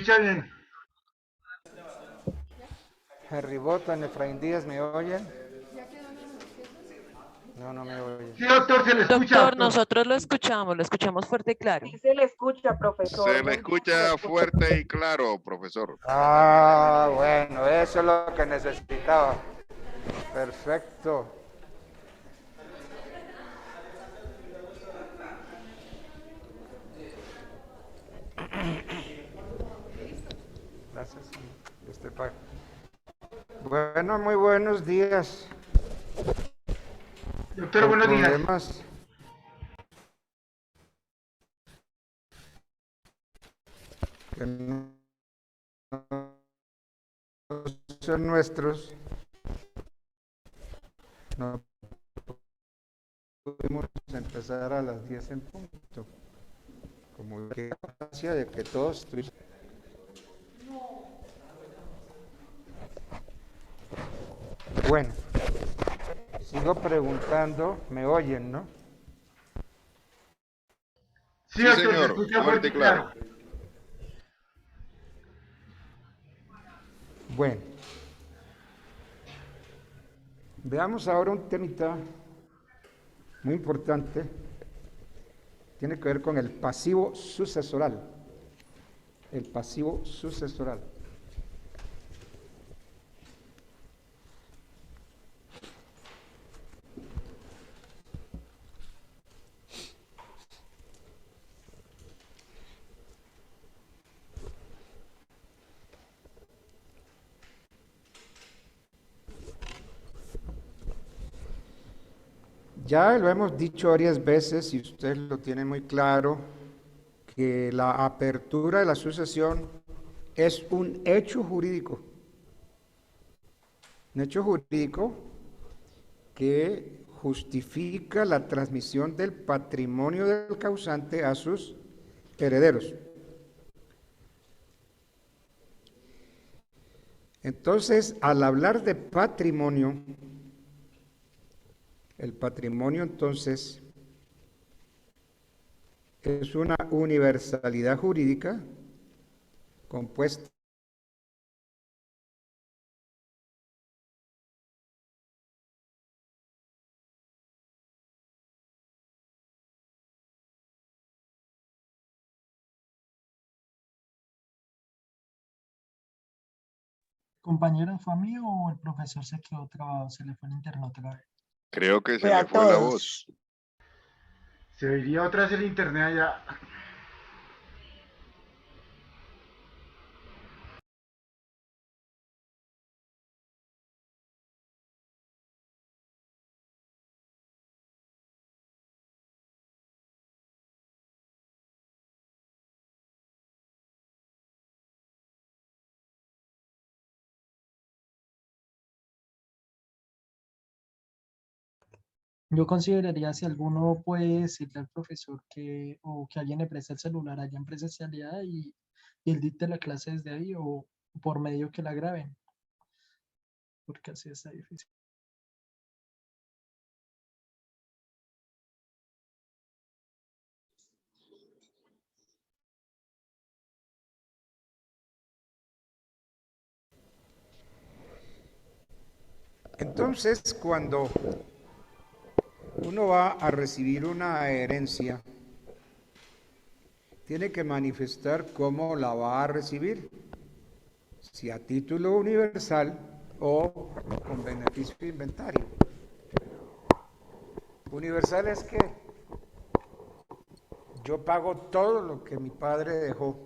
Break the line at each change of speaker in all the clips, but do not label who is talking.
escucha bien.
Henry Botan, Efraín Díaz, ¿me oyen? No, no me oyen.
Sí, doctor, se le escucha,
Doctor,
doctor.
nosotros lo escuchamos fuerte y claro.
Sí se le escucha, profesor.
Se le escucha fuerte y claro, profesor.
Ah, bueno, eso es lo que necesitaba. Perfecto. Gracias. Bueno, muy buenos días.
Doctor, buenos días.
Problemas que no son nuestros, no pudimos empezar a las 10 en punto, como que gracia de que todos estuvimos. Bueno, sigo preguntando, me oyen, ¿no?
Sí,
Sí,
doctor, se
señor,
escucha
fuerte y claro.
Bueno, veamos ahora un temita muy importante, tiene que ver con el pasivo sucesoral. El pasivo sucesoral. Ya lo hemos dicho varias veces y ustedes lo tienen muy claro, que la apertura de la sucesión es un hecho jurídico. Un hecho jurídico que justifica la transmisión del patrimonio del causante a sus herederos. Entonces, al hablar de patrimonio, el patrimonio entonces es una universalidad jurídica compuesta
Compañero, ¿fue a mí o el profesor se quedó trabado? Se le fue el internet otra vez.
Creo que se
Fue
le
a
fue la
todos.
voz.
Se iría otra vez el internet allá.
Yo consideraría si alguno puede decirle al profesor que, o que alguien le preste el celular allá en presencialidad y él dicte la clase desde ahí o por medio que la graben, porque así está difícil.
Entonces, cuando uno va a recibir una herencia, tiene que manifestar cómo la va a recibir, si a título universal o con beneficio de inventario. Universal es que yo pago todo lo que mi padre dejó.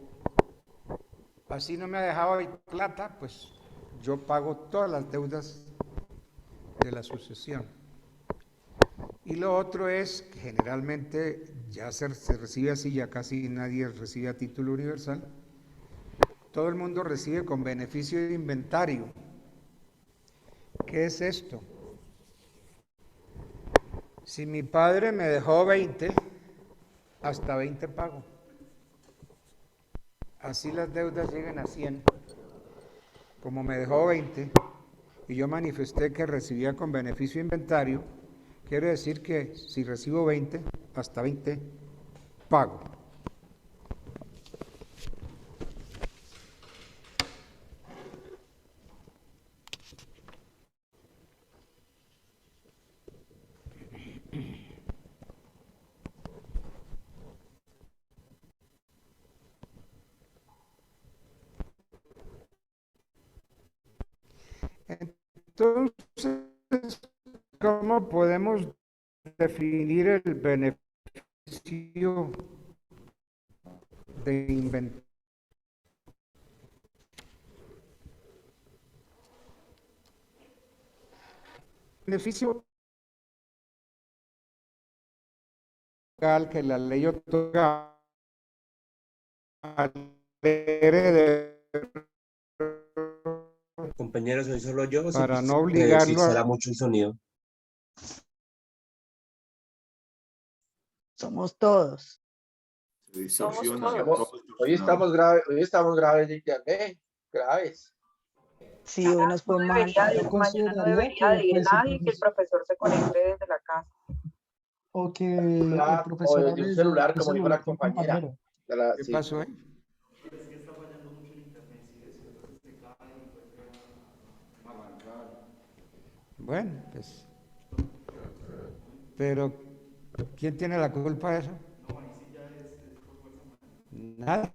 Así no me ha dejado plata, pues yo pago todas las deudas de la sucesión. Y lo otro es que generalmente ya se recibe así, ya casi nadie recibe a título universal. Todo el mundo recibe con beneficio de inventario. ¿Qué es esto? Si mi padre me dejó 20, hasta 20 pago. Así las deudas llegan a 100. Como me dejó 20 y yo manifesté que recibía con beneficio de inventario, quiere decir que si recibo 20, hasta 20 pago. Entonces, ¿cómo podemos definir el beneficio de inventario? Beneficio que la ley otorga al heredero
Compañeros, soy solo yo.
para no
Se
obligarlo
pixela
a...
mucho el sonido.
Somos todos.
Se distorsiona.
todos.
Hoy estamos graves de internet, graves.
Sí, hoy nos fue mal.
Yo
Mañana no
consideraría
debería de
que,
ir
pues,
nadie, que el profesor se conecte desde la casa.
o que el
O
profesor
desde un
hable
celular,
desde el
como dijo la
celular de un
compañera.
compañero.
¿Qué
Sí.
pasó ahí? Bueno, pues... Pero, ¿quién tiene la culpa de eso? Nadie.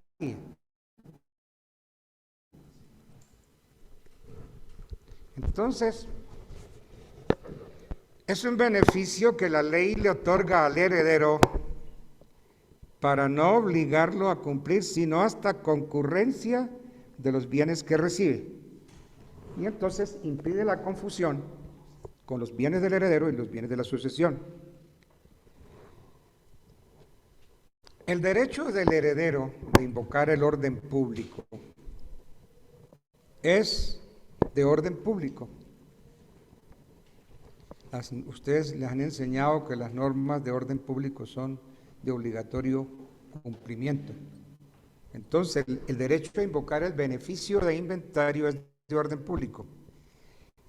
Entonces, es un beneficio que la ley le otorga al heredero para no obligarlo a cumplir, sino hasta concurrencia de los bienes que recibe. Y entonces impide la confusión con los bienes del heredero y los bienes de la sucesión. El derecho del heredero de invocar el orden público es de orden público. Ustedes les han enseñado que las normas de orden público son de obligatorio cumplimiento. Entonces, el derecho a invocar el beneficio de inventario es de orden público.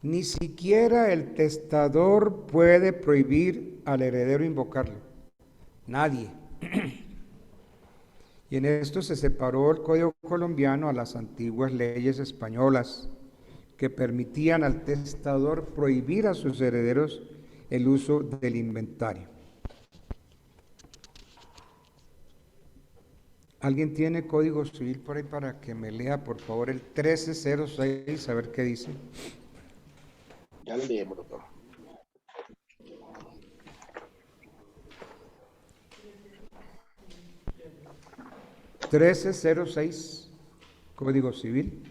Ni siquiera el testador puede prohibir al heredero invocarlo. Nadie. Y en esto se separó el Código colombiano a las antiguas leyes españolas que permitían al testador prohibir a sus herederos el uso del inventario. ¿Alguien tiene Código Civil por ahí para que me lea, por favor, el 1306, a ver qué dice?
Ya lo leemos, doctor.
(1306) Código Civil.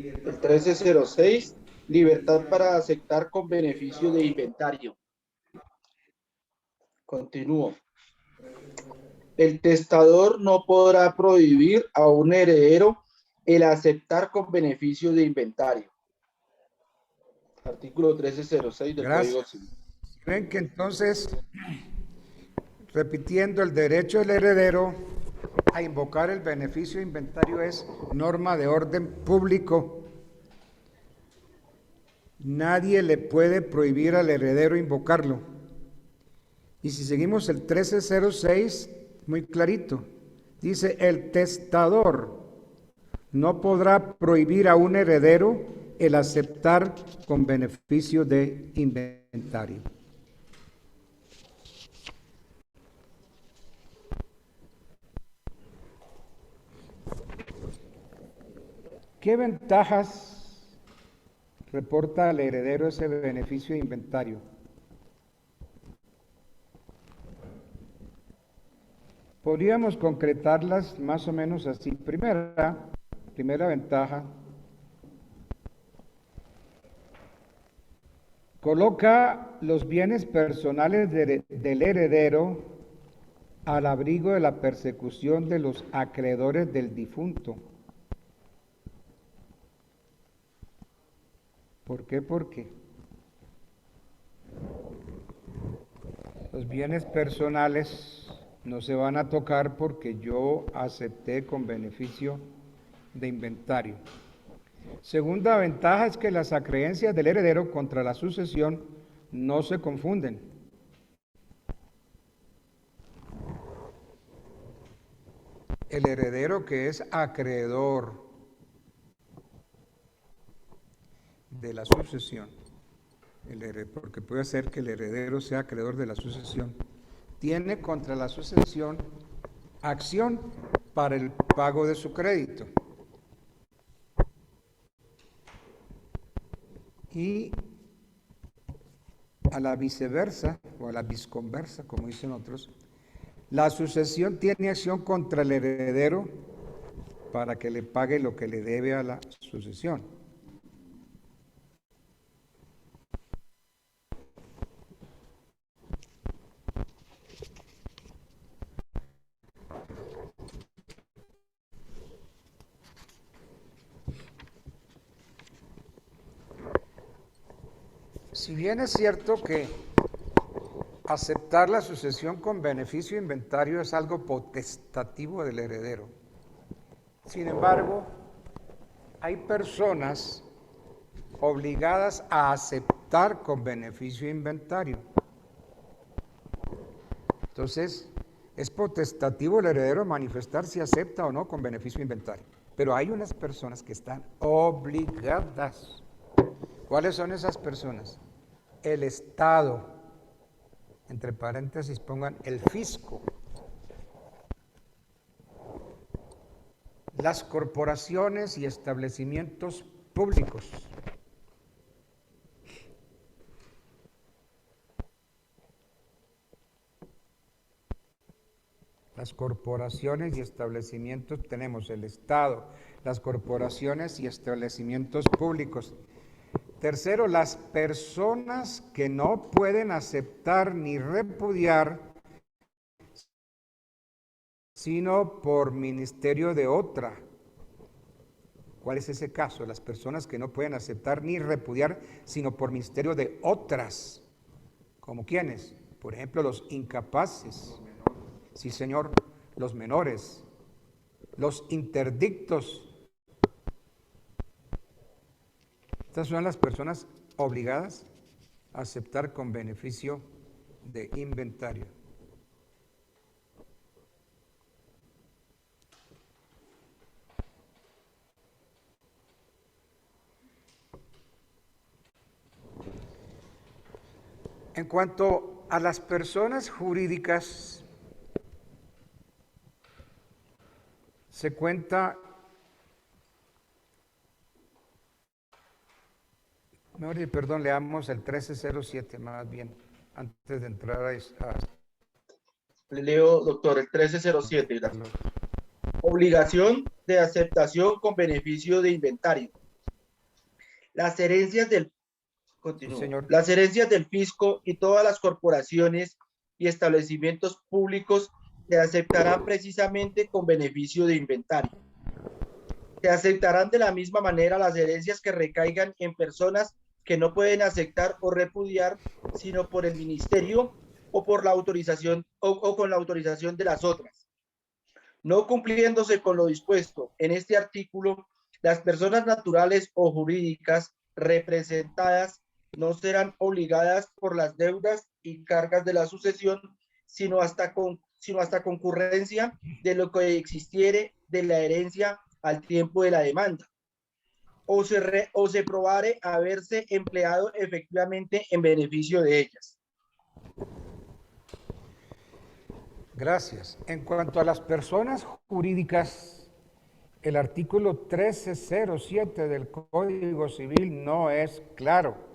El 1306, libertad para aceptar con beneficio de inventario. Continúo. El testador no podrá prohibir a un heredero el aceptar con beneficio de inventario. Artículo 1306 del Código Civil.
Ven que entonces, repitiendo, el derecho del heredero a invocar el beneficio de inventario es norma de orden público. Nadie le puede prohibir al heredero invocarlo. Y si seguimos el 1306, muy clarito, dice: el testador no podrá prohibir a un heredero el aceptar con beneficio de inventario. ¿Qué ventajas reporta al heredero ese beneficio de inventario? Podríamos concretarlas más o menos así. Primera ventaja, coloca los bienes personales del heredero al abrigo de la persecución de los acreedores del difunto. ¿Por qué? Porque los bienes personales no se van a tocar porque yo acepté con beneficio de inventario. Segunda ventaja es que las acreencias del heredero contra la sucesión no se confunden. El heredero que es acreedor de la sucesión, porque puede ser que el heredero sea acreedor de la sucesión, tiene contra la sucesión acción para el pago de su crédito. Y a la viceversa, o a la visconversa, como dicen otros, la sucesión tiene acción contra el heredero para que le pague lo que le debe a la sucesión. Si bien es cierto que aceptar la sucesión con beneficio de inventario es algo potestativo del heredero, sin embargo, hay personas obligadas a aceptar con beneficio de inventario. Entonces, es potestativo el heredero manifestar si acepta o no con beneficio de inventario. Pero hay unas personas que están obligadas. ¿Cuáles son esas personas? El Estado, entre paréntesis pongan el fisco, las corporaciones y establecimientos públicos, las corporaciones y establecimientos, tenemos el Estado, las corporaciones y establecimientos públicos. Tercero, las personas que no pueden aceptar ni repudiar, sino por ministerio de otra. ¿Cuál es ese caso? Las personas que no pueden aceptar ni repudiar, sino por ministerio de otras. ¿Como quiénes? Por ejemplo, los incapaces. Sí, señor, los menores, los interdictos. Estas son las personas obligadas a aceptar con beneficio de inventario. En cuanto a las personas jurídicas, se cuenta, perdón, leamos el 1307 más bien, antes de entrar a
Le leo, doctor, el 1307. Gracias. Obligación de aceptación con beneficio de inventario. Las herencias del
Sí, señor.
Las herencias del fisco y todas las corporaciones y establecimientos públicos se aceptarán precisamente con beneficio de inventario. Se aceptarán de la misma manera las herencias que recaigan en personas que no pueden aceptar o repudiar, sino por el ministerio o por la autorización o con la autorización de las otras. No cumpliéndose con lo dispuesto en este artículo, las personas naturales o jurídicas representadas no serán obligadas por las deudas y cargas de la sucesión, sino hasta concurrencia de lo que existiere de la herencia al tiempo de la demanda, o se probare haberse empleado efectivamente en beneficio de ellas.
Gracias. En cuanto a las personas jurídicas, el artículo 1307 del Código Civil no es claro.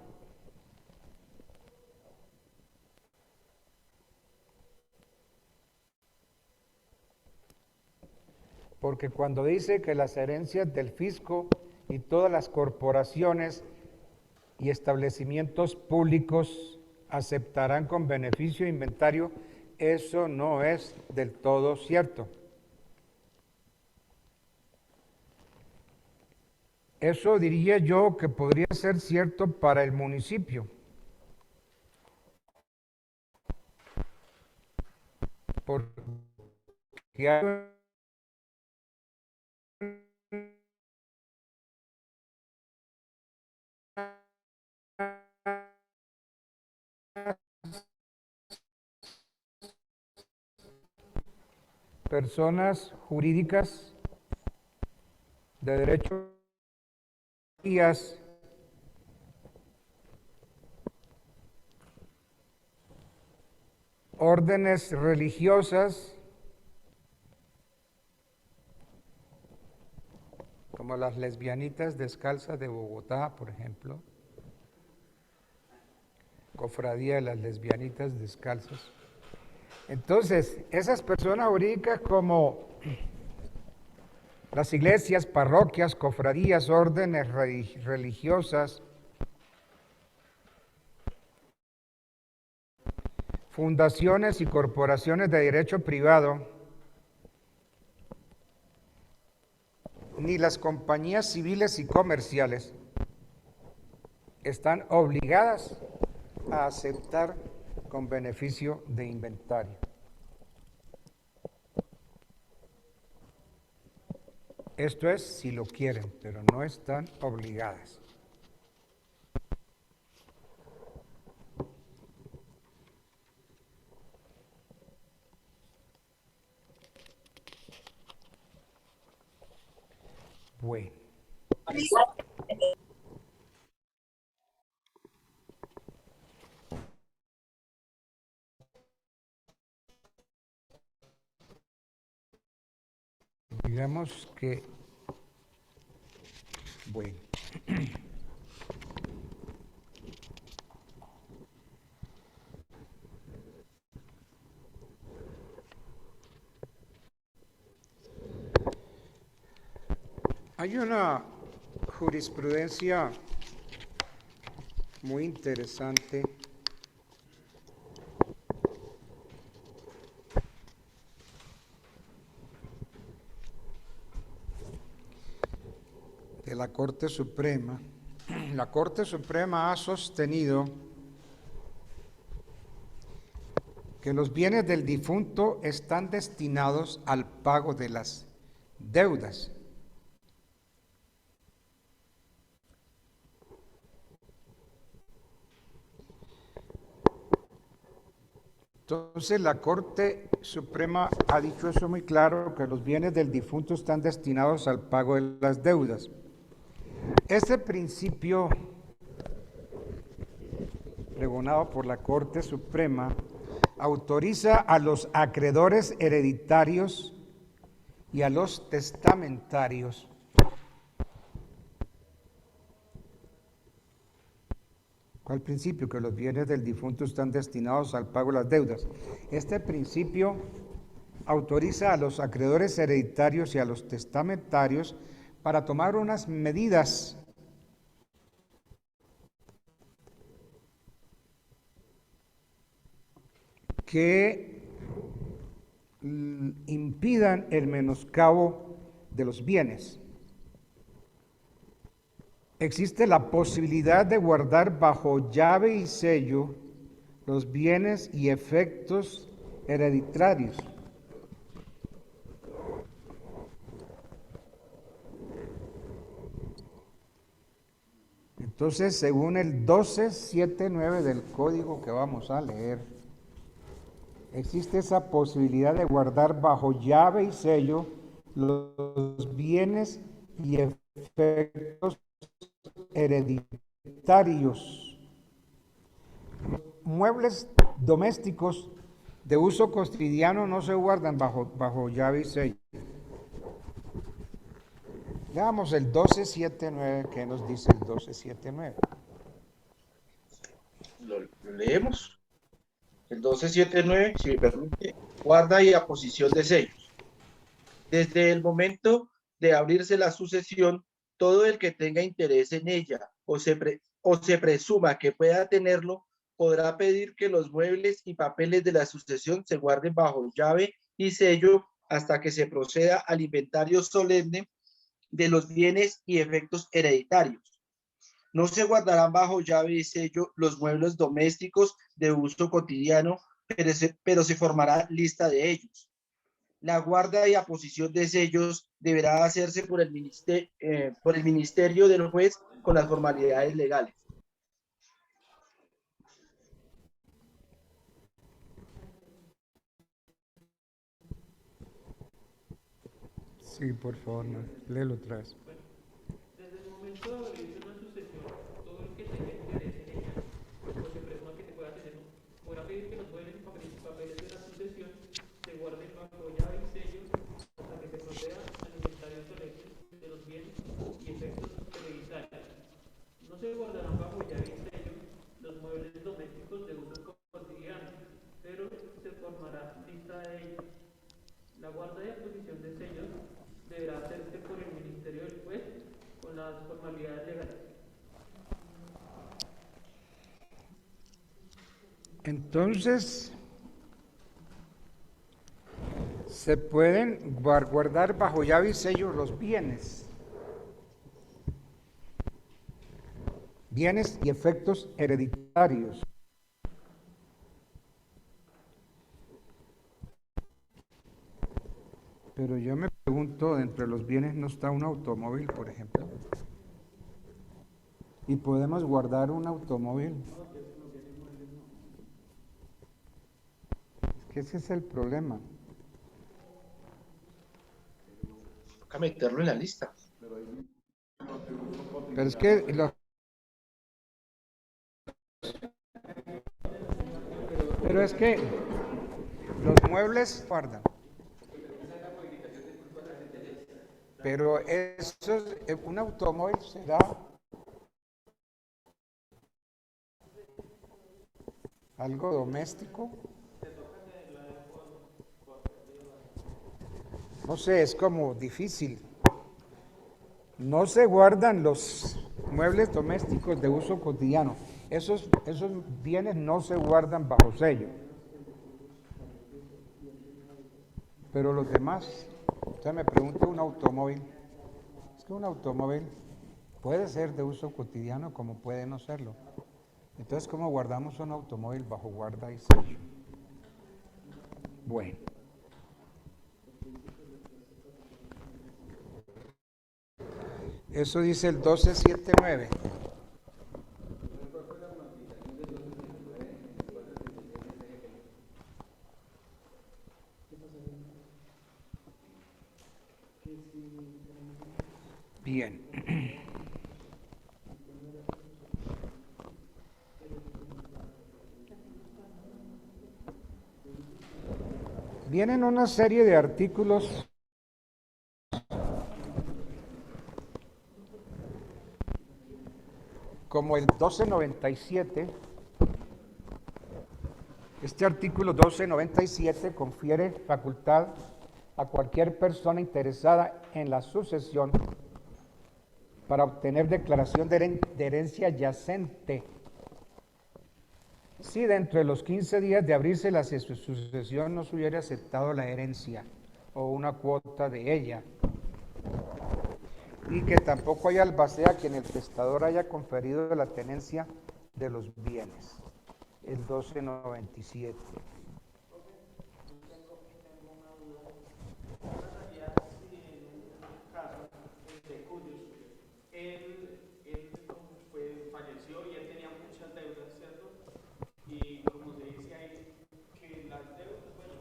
Porque cuando dice que las herencias del fisco y todas las corporaciones y establecimientos públicos aceptarán con beneficio de inventario, eso no es del todo cierto. Eso diría yo que podría ser cierto para el municipio. Porque hay personas jurídicas de derecho órdenes religiosas, como las lesbianitas descalzas de Bogotá, por ejemplo, cofradía de las lesbianitas descalzas. Entonces, esas personas jurídicas como las iglesias, parroquias, cofradías, órdenes religiosas, fundaciones y corporaciones de derecho privado, ni las compañías civiles y comerciales están obligadas a aceptar con beneficio de inventario. Esto es si lo quieren, pero no están obligadas. Bueno. Digamos que, bueno, hay una jurisprudencia muy interesante de la Corte Suprema. La Corte Suprema ha sostenido que los bienes del difunto están destinados al pago de las deudas. Entonces la Corte Suprema ha dicho eso muy claro, que los bienes del difunto están destinados al pago de las deudas. Este principio, pregonado por la Corte Suprema, autoriza a los acreedores hereditarios y a los testamentarios ¿cuál principio? Que los bienes del difunto están destinados al pago de las deudas. Este principio autoriza a los acreedores hereditarios y a los testamentarios para tomar unas medidas que impidan el menoscabo de los bienes. Existe la posibilidad de guardar bajo llave y sello los bienes y efectos hereditarios. Entonces, según el 1279 del código que vamos a leer, existe esa posibilidad de guardar bajo llave y sello los bienes y efectos hereditarios. Los muebles domésticos de uso cotidiano no se guardan bajo llave y sello. Veamos el 1279, ¿qué nos dice el 1279?
Lo leemos. El 1279, si me permite, guarda y aposición de sellos. Desde el momento de abrirse la sucesión, todo el que tenga interés en ella o se presuma que pueda tenerlo, podrá pedir que los muebles y papeles de la sucesión se guarden bajo llave y sello hasta que se proceda al inventario solemne de los bienes y efectos hereditarios. No se guardarán bajo llave y sello los muebles domésticos de uso cotidiano, pero se formará lista de ellos. La guarda y aposición de sellos deberá hacerse por el ministerio del juez con las formalidades legales.
Sí, por favor, no. Léelo otra vez.
Desde el momento de abrirse una sucesión, todo el que tenga interés en ella, o se presuma que te pueda tener, podrá pedir pedir que los muebles y papeles de la sucesión se guarden bajo llave y sello hasta que se proceda al inventario solemne de los bienes y efectos hereditarios. No se guardarán bajo llave y sello los muebles domésticos de uso cotidiano, pero se formará lista de ellos. La guarda y aposición de sellos deberá hacerse por el Ministerio del Juez con las formalidades legales.
Entonces, se pueden guardar bajo llave y sello los bienes y efectos hereditarios. Pero yo me pregunto, dentro de los bienes no está un automóvil, por ejemplo. ¿Y podemos guardar un automóvil? Es que ese es el problema.
Toca meterlo en la lista.
Pero es que los muebles guardan. Pero eso, un automóvil será algo doméstico. No sé, es como difícil. No se guardan los muebles domésticos de uso cotidiano. Esos bienes no se guardan bajo sello. Pero los demás, usted me pregunta un automóvil. Es que un automóvil puede ser de uso cotidiano como puede no serlo. Entonces, ¿cómo guardamos un automóvil bajo guarda y sello? Bueno. Eso dice el 1279. Bien. Vienen una serie de artículos como el 1297. Este artículo 1297 confiere facultad a cualquier persona interesada en la sucesión para obtener declaración de herencia yacente. Si dentro de los 15 días de abrirse la sucesión no se hubiera aceptado la herencia o una cuota de ella, y que tampoco haya albacea quien el testador haya conferido la tenencia de los bienes. El 1297.
Falleció y él tenía muchas deudas, ¿cierto? Y como se dice ahí, que las deudas, bueno,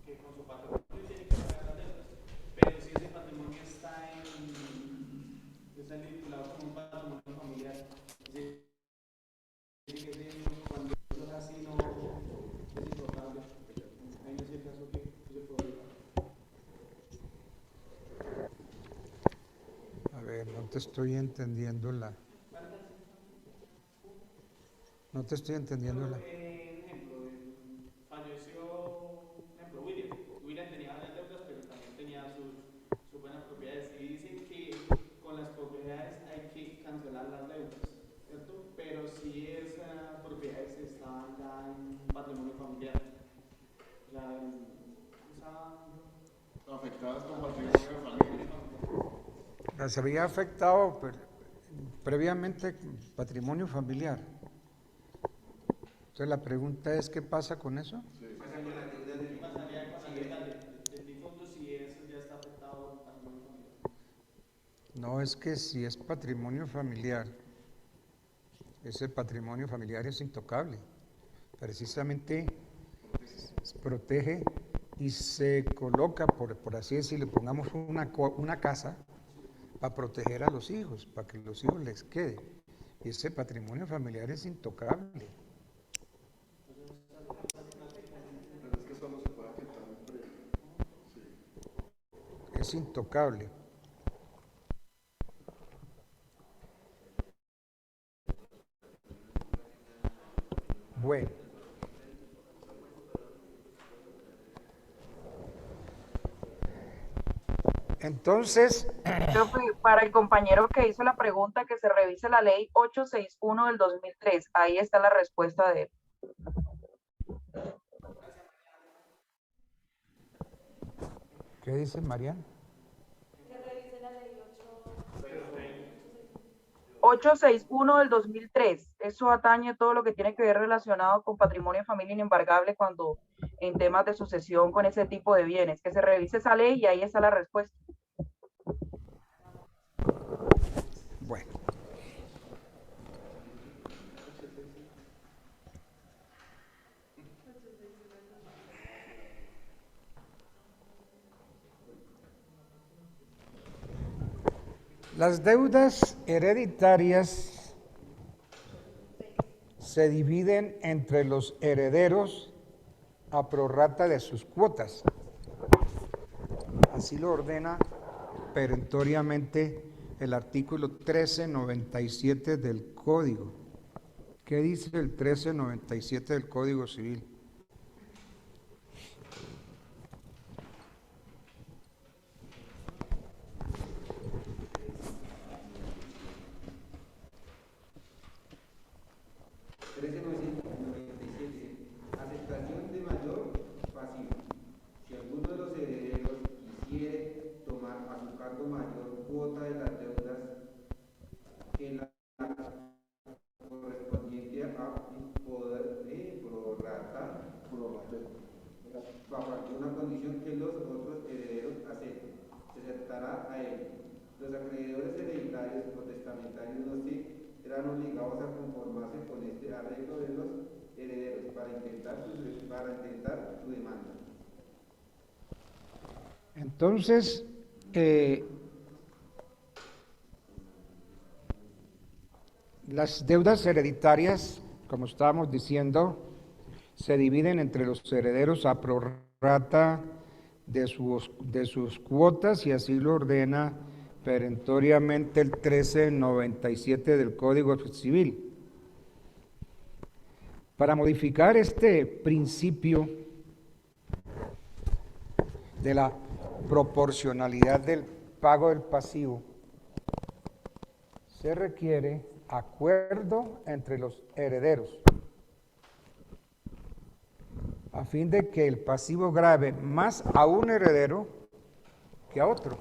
que con su patrimonio tiene que pagar las deudas, pero si ese patrimonio está vinculado con un patrimonio familiar, cuando eso es así no es importante. Ahí no es el caso que se podría.
A ver, no te estoy entendiendo la... No te estoy entendiendo la...
Ejemplo, falleció, ejemplo, William. William tenía varias deudas, pero también tenía sus buenas propiedades. Y dicen que con las propiedades hay que cancelar las deudas, ¿cierto? Pero si esas propiedades estaban ya en patrimonio familiar,
afectadas con patrimonio familiar.
Las había afectado previamente patrimonio familiar. Entonces la pregunta es, ¿qué pasa con eso?
¿qué pasaría con la deuda del difunto si eso ya está afectado en patrimonio familiar?
No, es que si es patrimonio familiar, ese patrimonio familiar es intocable. Precisamente protege y se coloca, por así decirlo, pongamos una casa para proteger a los hijos, para que los hijos les quede. Y ese patrimonio familiar es intocable. es intocable. Bueno. Entonces,
Profe, para el compañero que hizo la pregunta, que se revise la ley 861 del 2003. Ahí está la respuesta de él.
¿qué dice Mariana?
861 del 2003. Eso atañe todo lo que tiene que ver relacionado con patrimonio de familia inembargable cuando en temas de sucesión con ese tipo de bienes. Que se revise esa ley y ahí está la respuesta.
Bueno. Las deudas hereditarias se dividen entre los herederos a prorrata de sus cuotas. Así lo ordena perentoriamente el artículo 1397 del Código. ¿Qué dice el 1397 del Código Civil?
Aceptación de mayor pasivo. Si alguno de los herederos quisiere tomar a su cargo mayor cuota de las deudas que la correspondiente a poder prorrata bajo alguna condición que los otros herederos acepten, se aceptará a él. Los acreedores hereditarios o testamentarios no se serán obligados a conformarse con este arreglo de los herederos para intentar su demanda.
Entonces, las deudas hereditarias, como estábamos diciendo, se dividen entre los herederos a prorrata de sus cuotas y así lo ordena perentoriamente el 1397 del Código Civil. Para modificar este principio de la proporcionalidad del pago del pasivo, se requiere acuerdo entre los herederos, a fin de que el pasivo grave más a un heredero que a otro.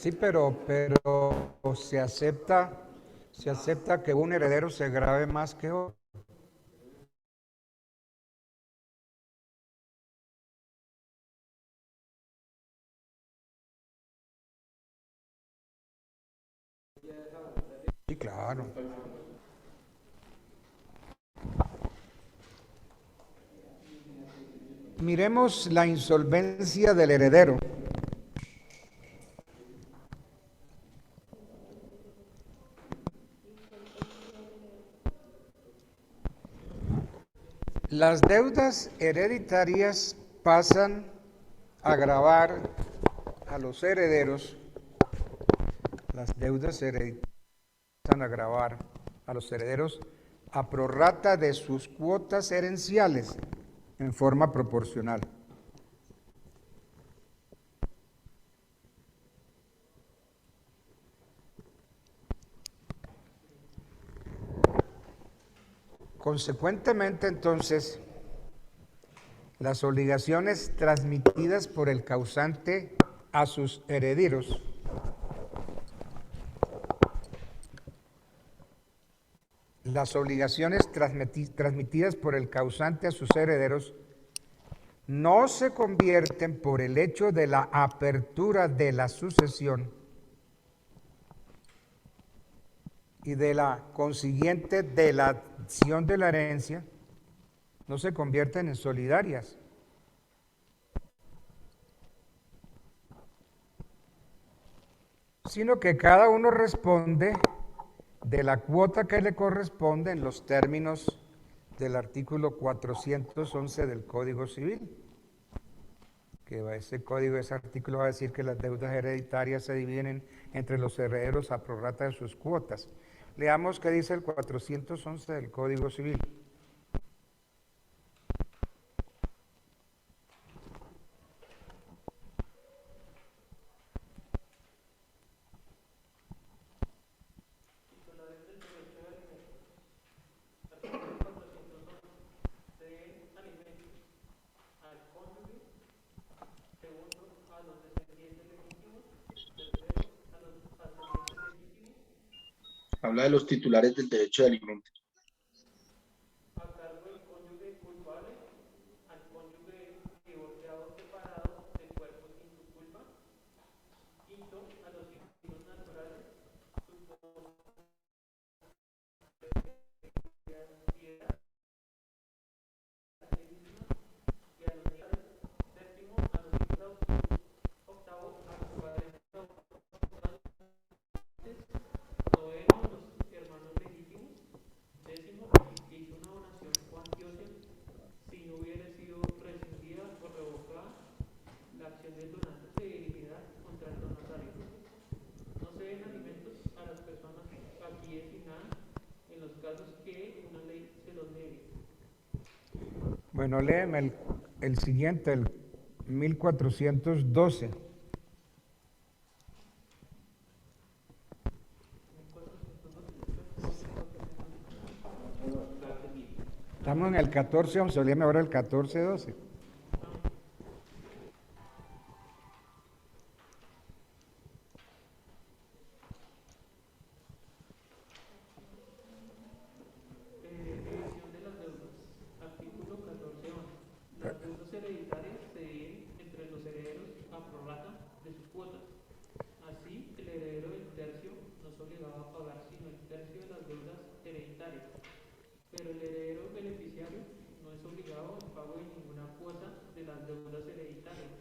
Sí, pero se acepta que un heredero se grave más que otro. Sí, claro. Miremos la insolvencia del heredero. Las deudas hereditarias pasan a gravar a los herederos. Las deudas hereditarias pasan a gravar a los herederos a prorrata de sus cuotas herenciales en forma proporcional. Consecuentemente, entonces, las obligaciones transmitidas por el causante a sus herederos las obligaciones transmitidas por el causante a sus herederos no se convierten por el hecho de la apertura de la sucesión y de la consiguiente delación de la herencia, no se convierten en solidarias. Sino que cada uno responde de la cuota que le corresponde en los términos del artículo 411 del Código Civil. Ese artículo va a decir que las deudas hereditarias se dividen entre los herederos a prorrata de sus cuotas. Leamos qué dice el 411 del Código Civil.
Habla de los titulares del derecho de alimento.
A cargo del cónyuge culpable, al cónyuge divorciado separado de cuerpo sin su culpa. Quinto, a los hijos naturales, su y a los niños. Séptimo, a los hijos adoptivos. Octavo, a los padres adoptantes. Noveno, los hermanos legítimos. Décimo, que hizo una donación cuantiosa si no hubiera sido rescindida o revocada, la acción del donante se dirigirá contra el donatario. No se den alimentos a las personas aquí designadas en los casos que una ley se los niegue.
Bueno, léeme el siguiente, el 1412. Estamos en el 1411, léeme ahora el 1412.
División de las deudas. Artículo 14.11. Las deudas hereditarias se dividen entre los herederos a prorrata de sus cuotas. Así, el heredero del tercio no es obligado a pagar sino el tercio de las deudas hereditarias, pero el heredero beneficiario no es obligado al pago de ninguna cuota de las deudas hereditarias,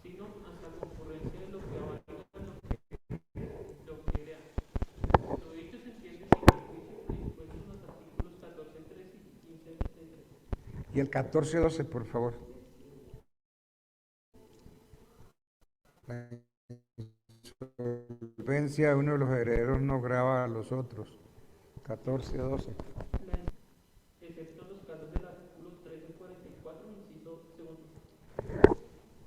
sino hasta concurrencia de lo que avalga lo que crea. Lo dicho se entiende sin perjuicio de dispuestos en los artículos 14.3 y 15.3.
Y el 1412, por favor. La insolvencia de uno de los herederos no grava a los otros. 1412.
Excepto en los casos del artículo 1344, inciso segundo.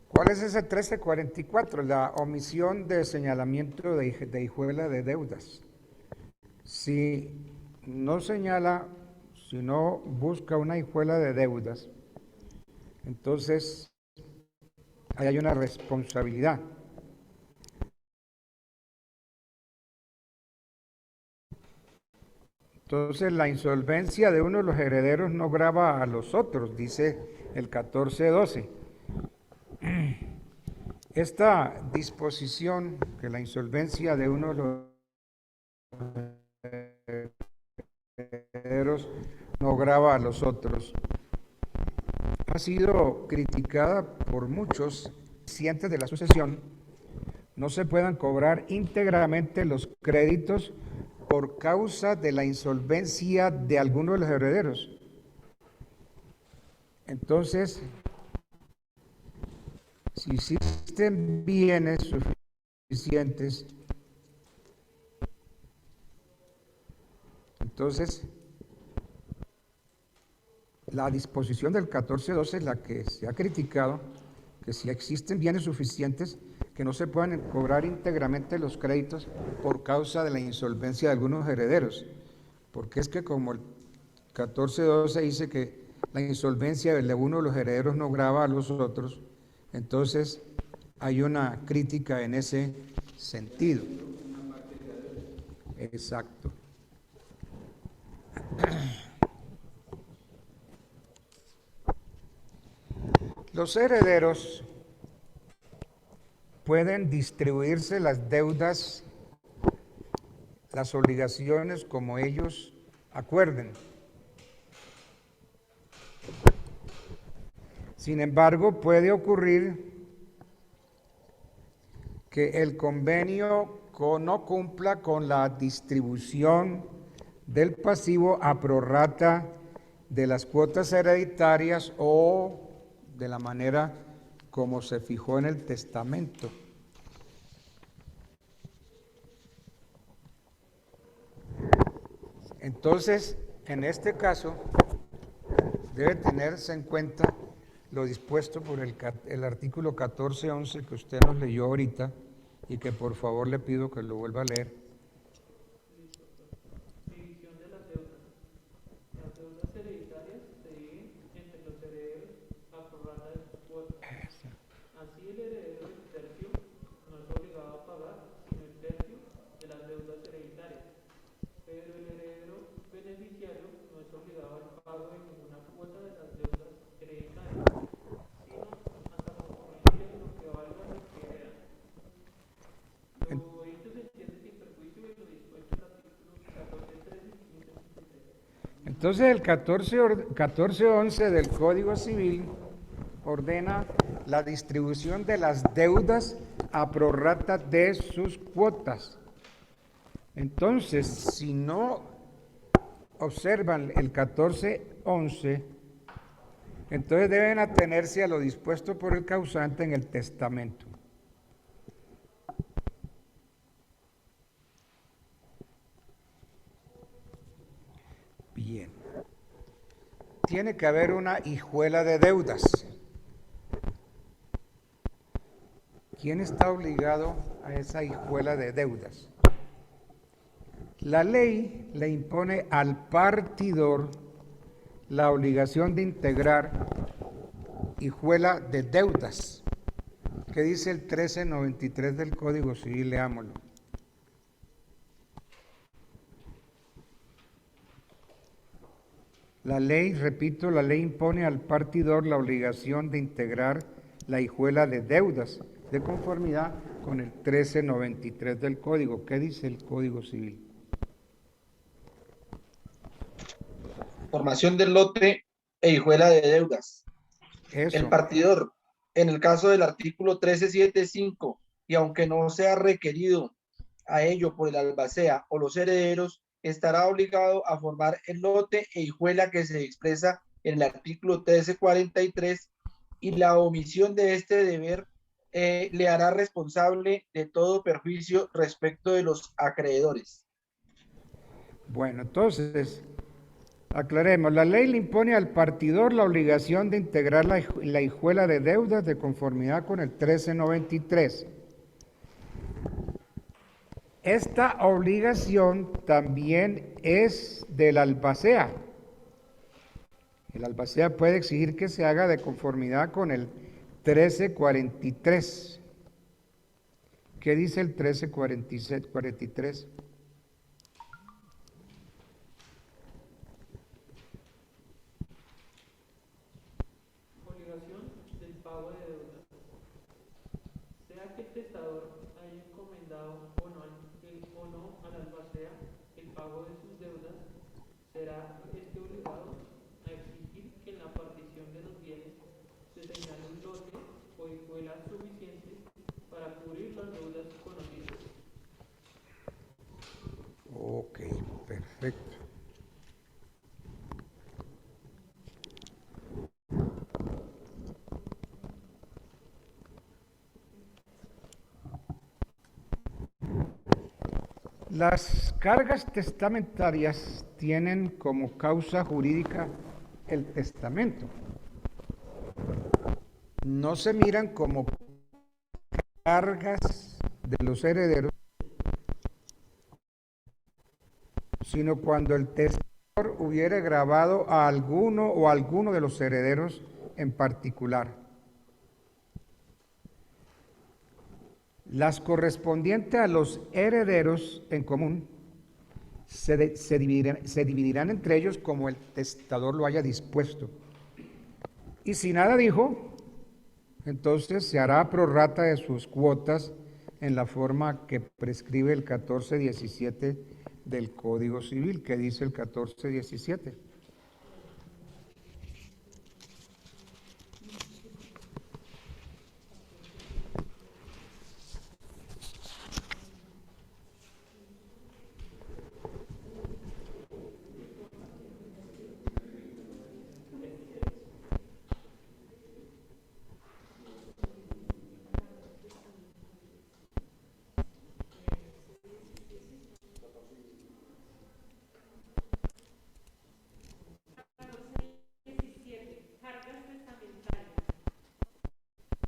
¿Cuál es ese 1344? La omisión de señalamiento de hijuela de deudas. Si no señala, si no busca una hijuela de deudas, entonces ahí hay una responsabilidad. Entonces la insolvencia de uno de los herederos no grava a los otros, dice el 1412. Esta disposición, que la insolvencia de uno de los herederos no grava a los otros, ha sido criticada por muchos cientes de la sucesión. No se puedan cobrar íntegramente los créditos por causa de la insolvencia de alguno de los herederos. Entonces, si existen bienes suficientes, entonces la disposición del 1412 es la que se ha criticado, que si existen bienes suficientes, que no se puedan cobrar íntegramente los créditos por causa de la insolvencia de algunos herederos, porque es que como el 1412 dice que la insolvencia de uno de los herederos no grava a los otros, entonces hay una crítica en ese sentido. Exacto. Los herederos pueden distribuirse las deudas, las obligaciones como ellos acuerden. Sin embargo, puede ocurrir que el convenio no cumpla con la distribución del pasivo a prorrata de las cuotas hereditarias o de la manera como se fijó en el testamento. Entonces, en este caso, debe tenerse en cuenta lo dispuesto por el artículo 14.11 que usted nos leyó ahorita y que por favor le pido que lo vuelva a leer.
División de las deudas. Las deudas hereditarias se dividen entre los herederos a prorrata de sus cuotas. Así el heredero del tercio no es obligado a pagar sino el tercio de las deudas hereditarias, pero el heredero beneficiario no es obligado al pago de ninguna cuota de las deudas hereditarias, sino hasta conforme lo que valga lo que heredan. Lo dicho se entiende sin perjuicio de lo dispuesto en el artículo 14.3 y 15.63.
Entonces el 14.11 del Código Civil ordena la distribución de las deudas a prorrata de sus cuotas. Entonces, si no observan el 14.11, entonces deben atenerse a lo dispuesto por el causante en el testamento. Bien. Tiene que haber una hijuela de deudas. ¿Quién está obligado a esa hijuela de deudas? La ley le impone al partidor la obligación de integrar hijuela de deudas. ¿Qué dice el 1393 del Código Civil? Leámoslo. La ley, repito, la ley impone al partidor la obligación de integrar la hijuela de deudas de conformidad con el 1393 del Código. ¿Qué dice el Código Civil?
Formación del lote e hijuela de deudas.
Eso.
El partidor, en el caso del artículo 13.7.5, y aunque no sea requerido a ello por el albacea o los herederos, estará obligado a formar el lote e hijuela que se expresa en el artículo 13.43, y la omisión de este deber le hará responsable de todo perjuicio respecto de los acreedores.
Bueno, entonces, aclaremos, la ley le impone al partidor la obligación de integrar la hijuela de deudas de conformidad con el 1393. Esta obligación también es del albacea. El albacea puede exigir que se haga de conformidad con el 1343. ¿Qué dice el 1343?
Obligación del pago de deudas. Sea que el testador haya encomendado o no al albacea el pago de sus deudas, será este obligado a exigir que en la partición de los bienes se señale un lote o hijuela suficiente para cubrir las deudas conocidas.
Ok, perfecto. Las cargas testamentarias tienen como causa jurídica el testamento. No se miran como cargas de los herederos, sino cuando el testador hubiere grabado a alguno o alguno de los herederos en particular. Las correspondientes a los herederos en común se dividirán entre ellos como el testador lo haya dispuesto. Y si nada dijo, entonces se hará prorrata de sus cuotas en la forma que prescribe el 1417 del Código Civil. ¿Qué dice el 1417?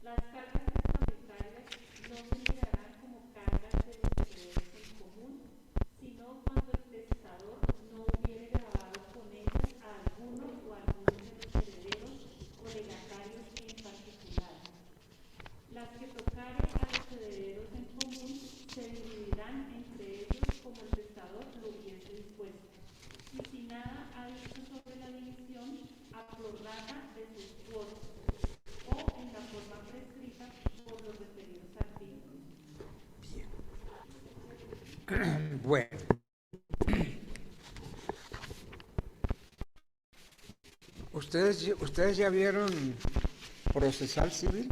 Las cargas testamentarias no se mirarán como cargas de los herederos en común, sino cuando el testador no hubiere grabado con ellas a alguno o algunos de los herederos o legatarios en particular. Las que tocare a los herederos en común se dividirán entre ellos como el testador lo hubiese dispuesto. Y si nada ha dicho sobre la división, a prorrata de sus cuotas, o en la forma prescrita por los referidos artículos.
Bien. Bueno. ¿Ustedes ya vieron Procesal Civil?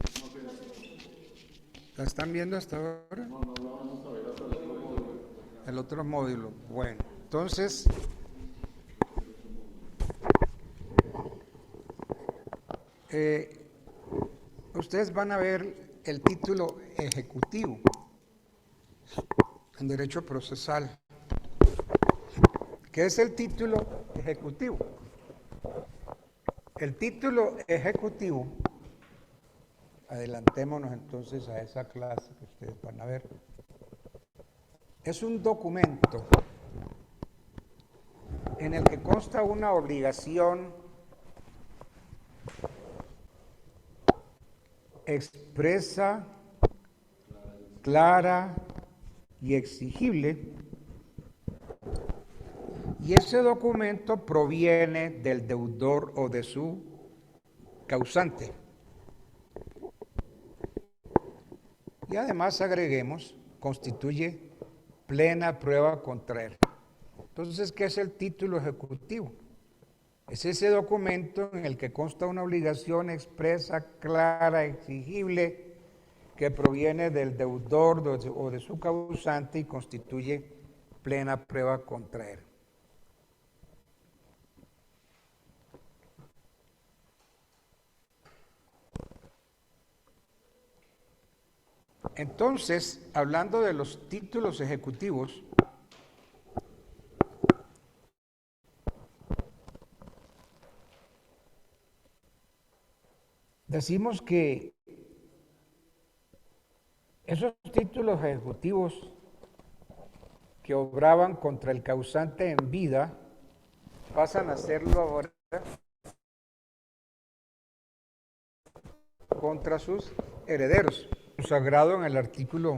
¿La están viendo hasta ahora?
No, lo vamos a ver hasta el otro módulo.
El otro módulo. Bueno, entonces, ustedes van a ver el título ejecutivo en derecho procesal. ¿Qué es el título ejecutivo? El título ejecutivo, adelantémonos entonces a esa clase que ustedes van a ver, es un documento en el que consta una obligación expresa, clara y exigible, y ese documento proviene del deudor o de su causante. Y además agreguemos, constituye plena prueba contra él. Entonces, ¿qué es el título ejecutivo? Es ese documento en el que consta una obligación expresa, clara, exigible, que proviene del deudor o de su causante y constituye plena prueba contra él. Entonces, hablando de los títulos ejecutivos, decimos que esos títulos ejecutivos que obraban contra el causante en vida pasan a hacerlo ahora contra sus herederos, consagrado en el artículo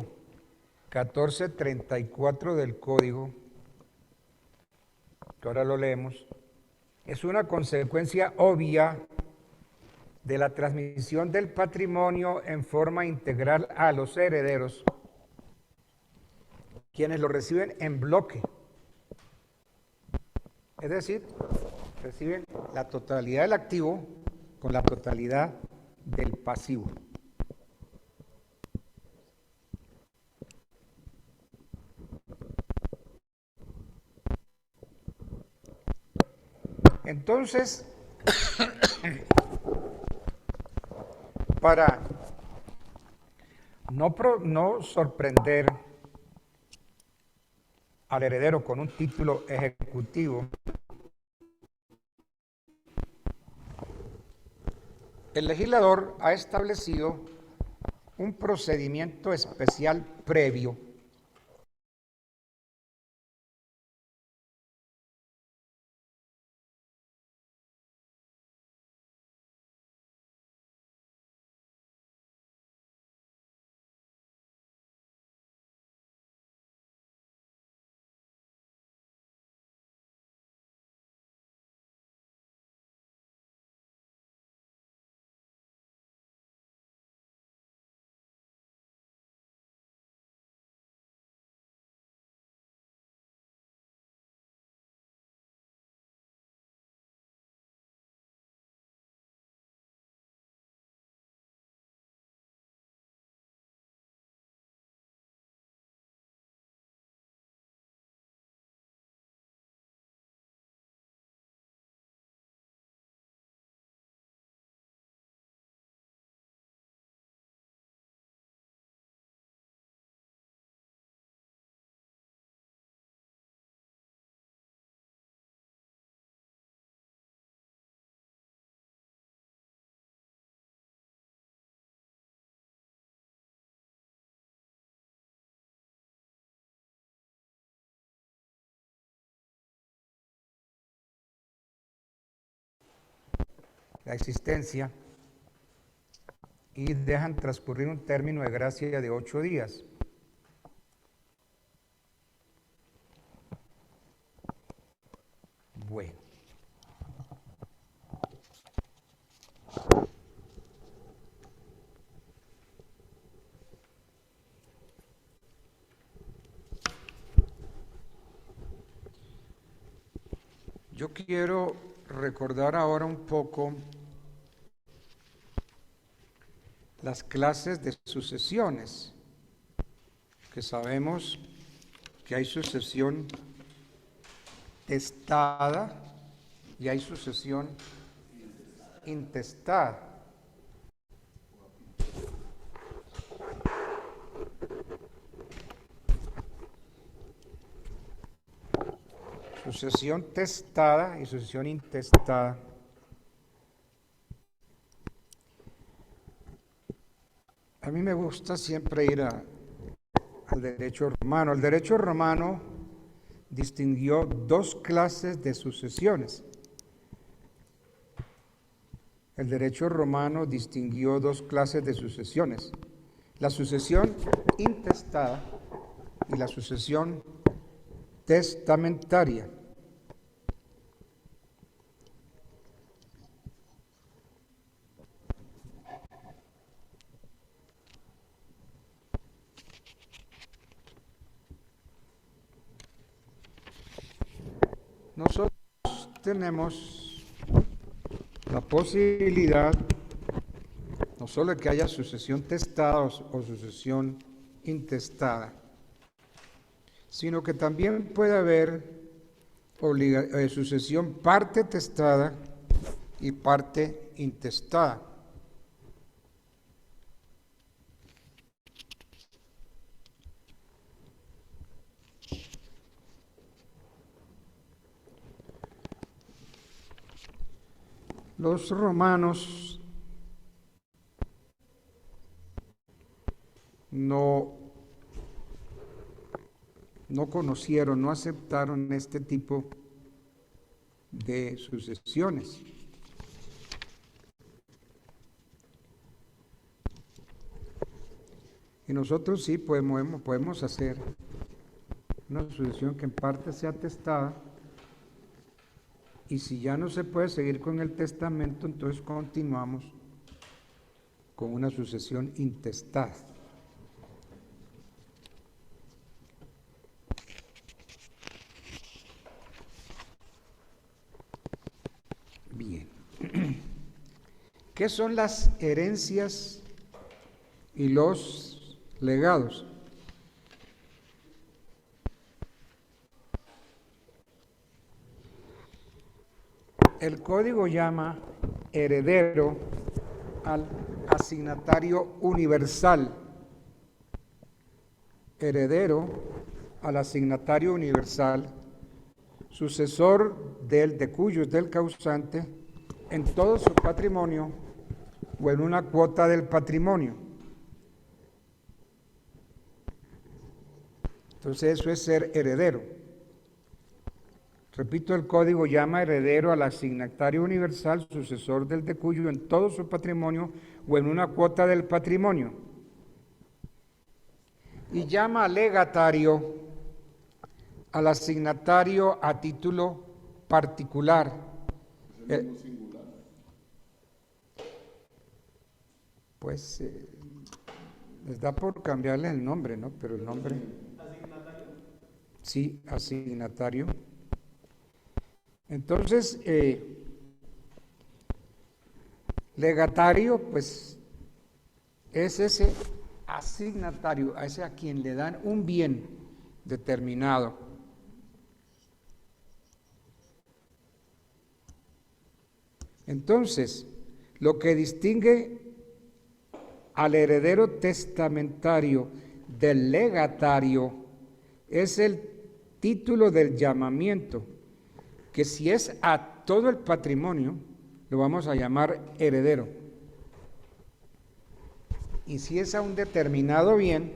1434 del Código, que ahora lo leemos. Es una consecuencia obvia de la transmisión del patrimonio en forma integral a los herederos, quienes lo reciben en bloque. Es decir, reciben la totalidad del activo con la totalidad del pasivo. Entonces, para no sorprender al heredero con un título ejecutivo, el legislador ha establecido un procedimiento especial previo la existencia y dejan transcurrir un término de gracia de 8 días. Bueno. Yo quiero recordar ahora un poco las clases de sucesiones, que sabemos que hay sucesión testada y hay sucesión intestada. Sucesión testada y sucesión intestada. A mí me gusta siempre ir al derecho romano. El derecho romano distinguió 2 clases de sucesiones. El derecho romano distinguió 2 clases de sucesiones. La sucesión intestada y la sucesión testamentaria. Nosotros tenemos la posibilidad no solo de que haya sucesión testada o sucesión intestada, sino que también puede haber sucesión parte testada y parte intestada. Los romanos no conocieron, no aceptaron este tipo de sucesiones. Y nosotros sí podemos hacer una sucesión que en parte sea testada, y si ya no se puede seguir con el testamento, entonces continuamos con una sucesión intestada. Bien. ¿Qué son las herencias y los legados? El código llama heredero al asignatario universal. Heredero al asignatario universal, sucesor de cuyo es del causante en todo su patrimonio o en una cuota del patrimonio. Entonces eso es ser heredero. Repito, el código llama heredero al asignatario universal, sucesor del de cuyo en todo su patrimonio o en una cuota del patrimonio. Y llama legatario al asignatario a título particular. Pues les da por cambiarle el nombre, ¿no? Pero el nombre... ¿Asignatario? Sí, asignatario. Entonces, legatario, pues, es ese asignatario, a ese a quien le dan un bien determinado. Entonces, lo que distingue al heredero testamentario del legatario es el título del llamamiento, que si es a todo el patrimonio, lo vamos a llamar heredero. Y si es a un determinado bien,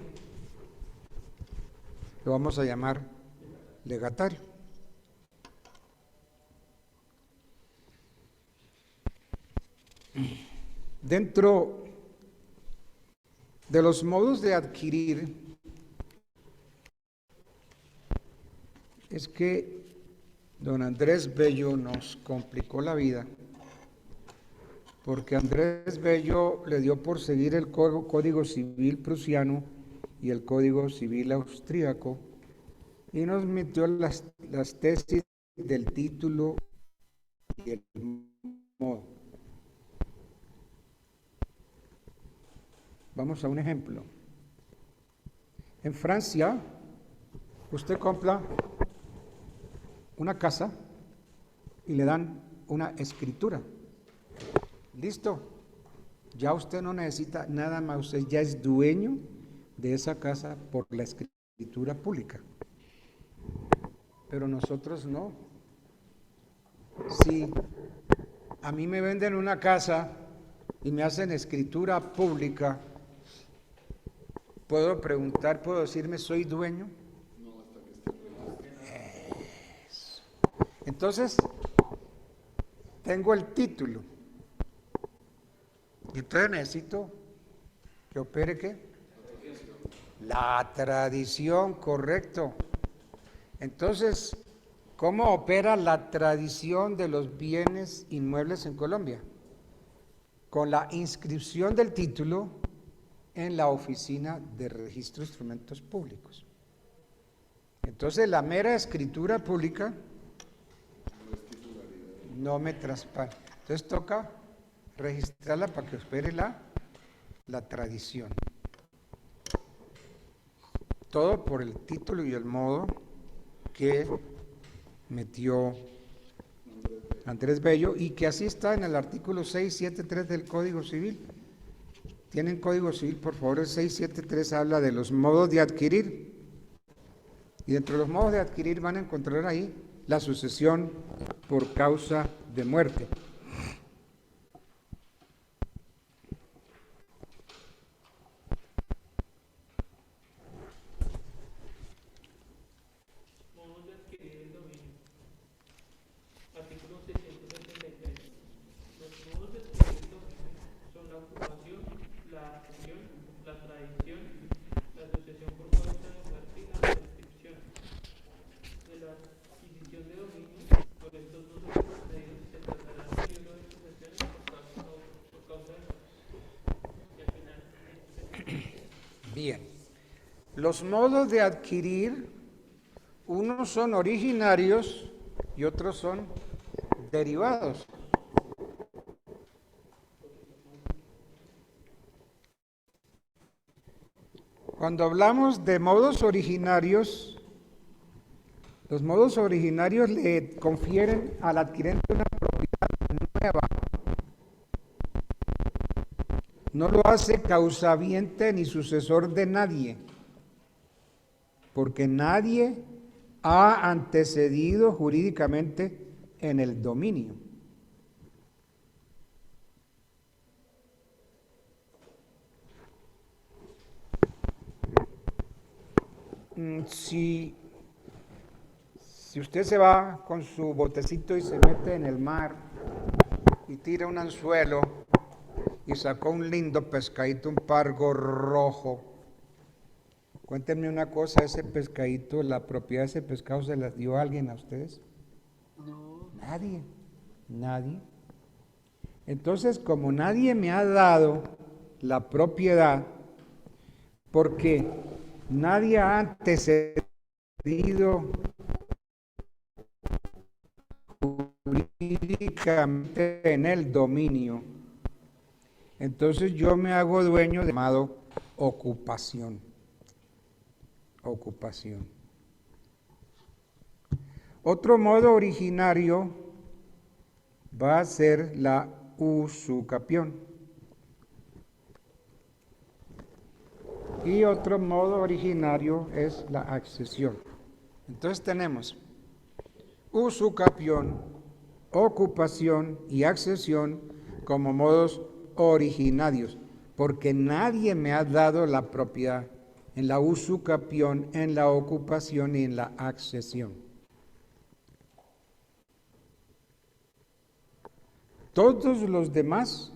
lo vamos a llamar legatario. Dentro de los modos de adquirir, es que don Andrés Bello nos complicó la vida, porque Andrés Bello le dio por seguir el Código Civil prusiano y el Código Civil austríaco, y nos metió las tesis del título y el modo. Vamos a un ejemplo. En Francia, usted compra una casa y le dan una escritura. Listo. Ya usted no necesita nada más, usted ya es dueño de esa casa por la escritura pública. Pero nosotros no. Si a mí me venden una casa y me hacen escritura pública, ¿puedo preguntar, puedo decirme, soy dueño? Eso. Entonces, tengo el título. Y entonces necesito que opere ¿qué? La tradición, correcto. Entonces, ¿cómo opera la tradición de los bienes inmuebles en Colombia? Con la inscripción del título en la Oficina de Registro de Instrumentos Públicos. Entonces, la mera escritura pública no me traspasa. Entonces, toca registrarla para que opere la tradición. Todo por el título y el modo que metió Andrés Bello, y que así está en el artículo 673 del Código Civil. ¿Tienen Código Civil, por favor? El 673 habla de los modos de adquirir. Y dentro de los modos de adquirir van a encontrar ahí la sucesión por causa de muerte.
Modos de adquirir el dominio. Artículo 673. Los modos de adquirir el dominio son la ocupación, la accesión, la tradición, la sucesión por causa de muerte y la prescripción. De la adquisición de dominio, por estos dos últimos medios se tratará de un libro de sucesiones por causa de muerte. Y al final,
Bien. Los modos de adquirir, unos son originarios y otros son derivados. Cuando hablamos de modos originarios, los modos originarios le confieren al adquirente una propiedad nueva. No lo hace causaviente ni sucesor de nadie, porque nadie ha antecedido jurídicamente en el dominio. Si usted se va con su botecito y se mete en el mar y tira un anzuelo y sacó un lindo pescadito, un pargo rojo, cuéntenme una cosa, ese pescadito, la propiedad de ese pescado, ¿se las dio alguien a ustedes?
No.
Nadie. Entonces, como nadie me ha dado la propiedad, porque nadie ha antecedido jurídicamente en el dominio, entonces yo me hago dueño de llamado ocupación. Otro modo originario va a ser la usucapión. Y otro modo originario es la accesión. Entonces tenemos usucapión, ocupación y accesión como modos originarios, porque nadie me ha dado la propiedad en la usucapión, en la ocupación y en la accesión. Todos los demás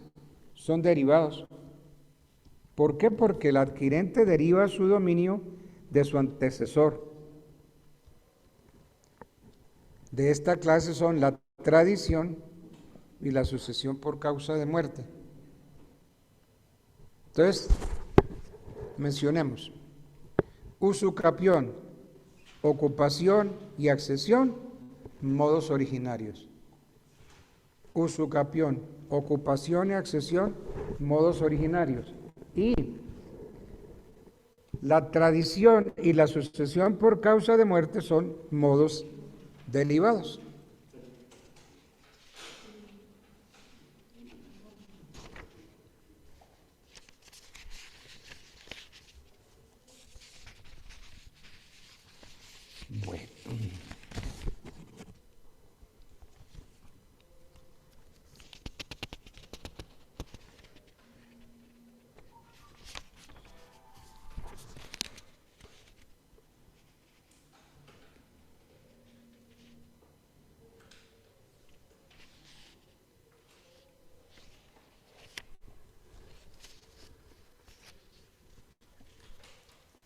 son derivados. ¿Por qué? Porque el adquirente deriva su dominio de su antecesor. De esta clase son la tradición y la sucesión por causa de muerte. Entonces, mencionemos: usucapión, ocupación y accesión, modos originarios. Usucapión, ocupación y accesión, modos originarios. Y la tradición y la sucesión por causa de muerte son modos derivados. Bueno.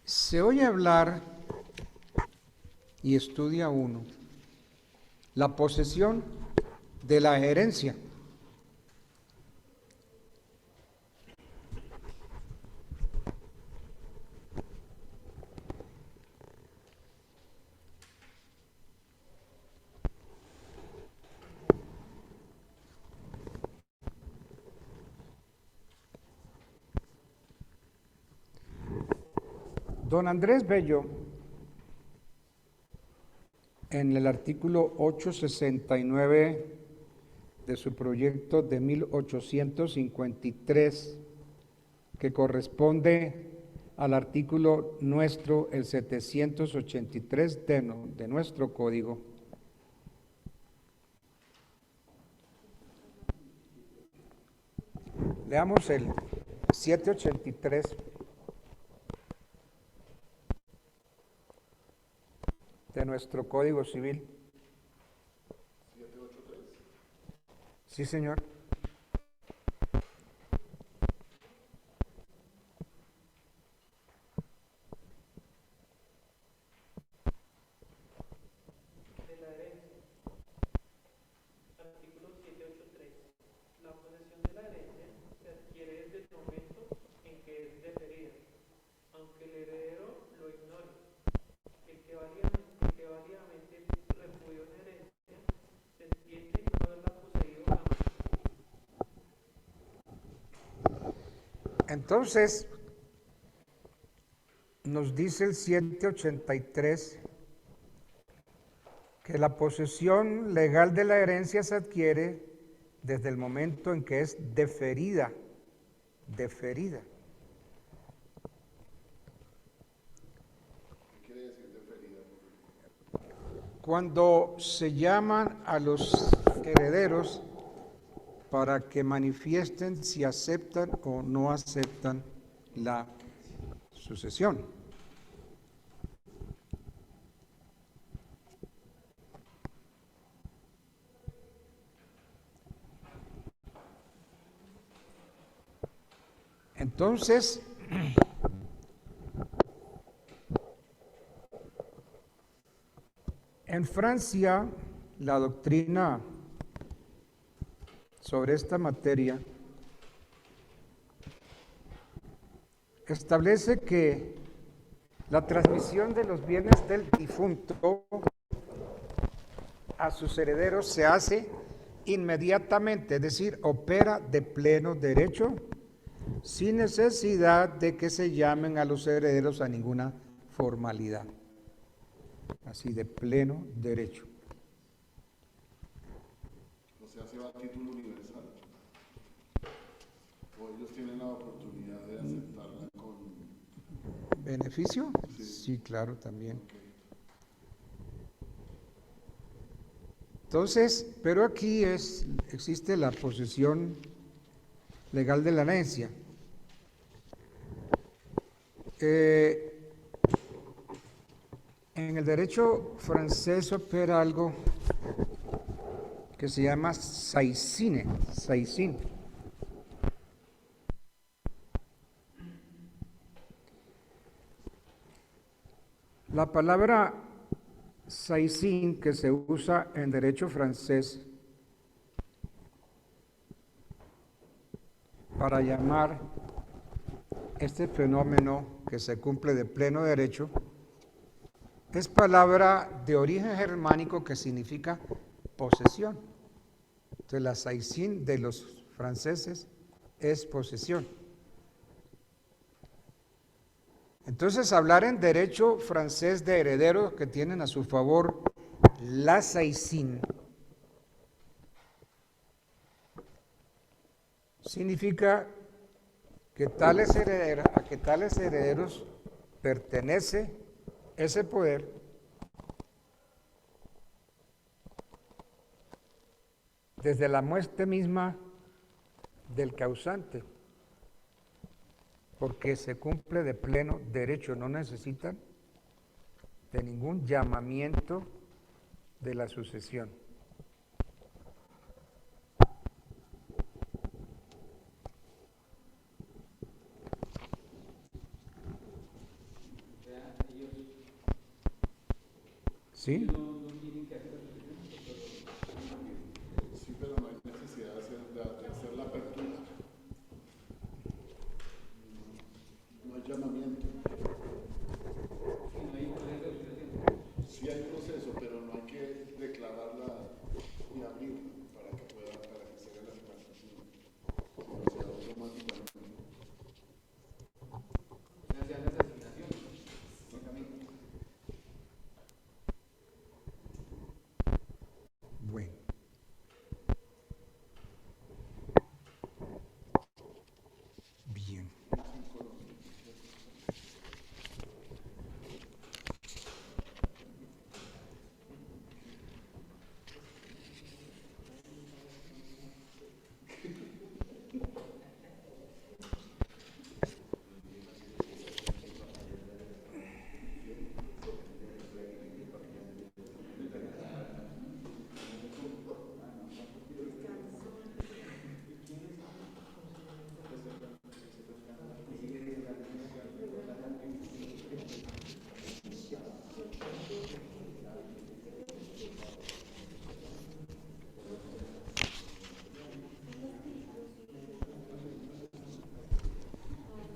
Se oye hablar y estudia uno la posesión de la herencia. Don Andrés Bello, en el artículo 869 de su proyecto de 1853, que corresponde al artículo nuestro, el 783 de nuestro código, leamos el 783 de nuestro Código Civil.
783.
Sí, señor.
De la herencia. Artículo 783. La posesión de la herencia se adquiere desde el momento en que es deferida, aunque el heredero lo ignore. El que válidamente repudió una herencia se entiende no haberla poseído jamás.
Entonces, nos dice el 783 que la posesión legal de la herencia se adquiere desde el momento en que es deferida. Deferida.
¿Qué quiere decir deferida?
Cuando se llaman a los herederos para que manifiesten si aceptan o no aceptan la sucesión. Entonces, en Francia, la doctrina sobre esta materia establece que la transmisión de los bienes del difunto a sus herederos se hace inmediatamente, es decir, opera de pleno derecho, sin necesidad de que se llamen a los herederos a ninguna formalidad. Así, de pleno derecho.
O sea, se va a título universal. O ellos tienen la oportunidad de aceptarla con
¿Beneficio?
Sí.
Sí, claro, también.
Ok.
Entonces, pero aquí existe la posesión legal de la herencia. En el derecho francés opera algo que se llama saisine. La palabra saisin que se usa en derecho francés para llamar este fenómeno que se cumple de pleno derecho es palabra de origen germánico que significa posesión. Entonces la saisin de los franceses es posesión. Entonces hablar en derecho francés de herederos que tienen a su favor la saisin significa que a que tales herederos pertenece ese poder desde la muerte misma del causante, porque se cumple de pleno derecho, no necesitan de ningún llamamiento de la sucesión. ¿Sí?
Sí, pero no hay necesidad de hacer la apertura. No hay llamamiento. Sí hay proceso, pero no hay que declararla y abrirla para que se haga la separación. Sino se abre automáticamente.
Bueno. Bien.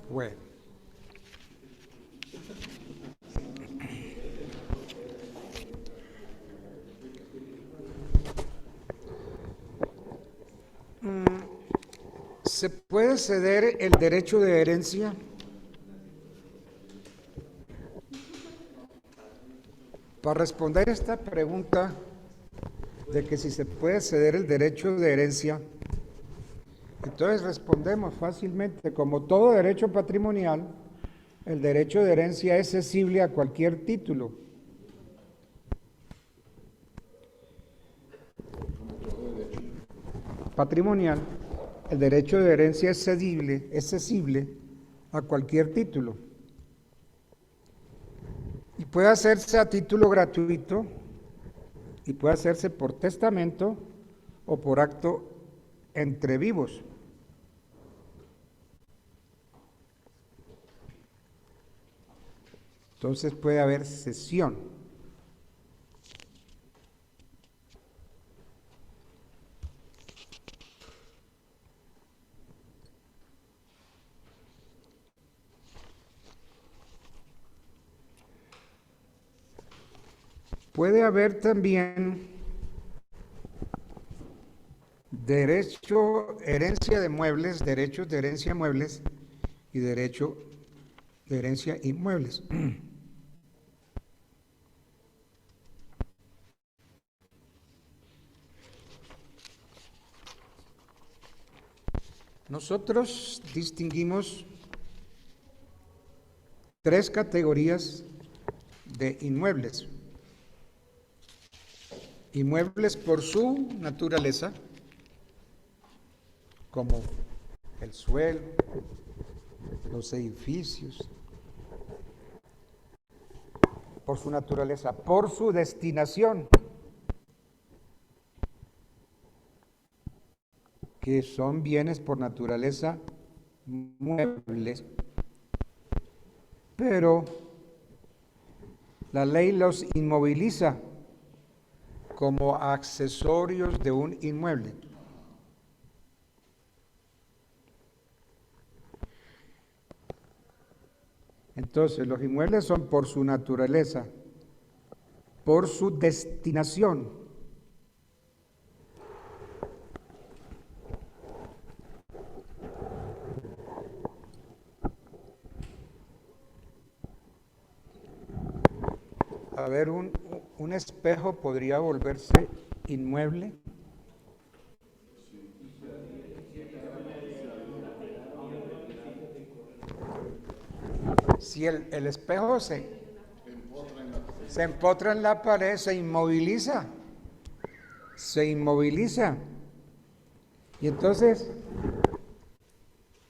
Bueno. ¿Se puede ceder el derecho de herencia? Para responder esta pregunta de que si se puede ceder el derecho de herencia, entonces respondemos fácilmente, como todo derecho patrimonial, el derecho de herencia es cesible a cualquier título. Patrimonial, el derecho de herencia es cesible a cualquier título. Y puede hacerse a título gratuito, y puede hacerse por testamento o por acto entre vivos. Entonces puede haber cesión. Puede haber también herencia de muebles, derechos de herencia de muebles y derecho de herencia inmuebles. Nosotros distinguimos tres categorías de inmuebles. Inmuebles por su naturaleza, como el suelo, los edificios, por su naturaleza, por su destinación, que son bienes por naturaleza muebles, pero La ley los inmoviliza como accesorios de un inmueble. Entonces, los inmuebles son por su naturaleza, por su destinación. A ver, un espejo podría volverse inmueble. Si el espejo se empotra en la pared, se inmoviliza. Se inmoviliza. Y entonces,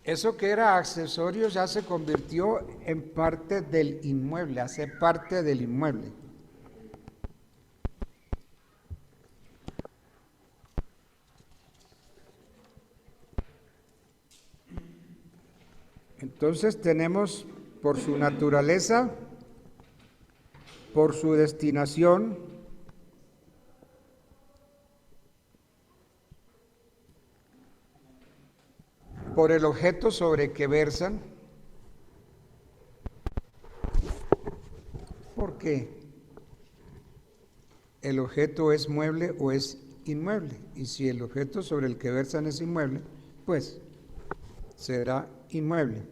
eso que era accesorio ya se convirtió en parte del inmueble, hace parte del inmueble. Entonces tenemos por su naturaleza, por su destinación, por el objeto sobre que versan, porque el objeto es mueble o es inmueble, y si el objeto sobre el que versan es inmueble, pues será inmueble.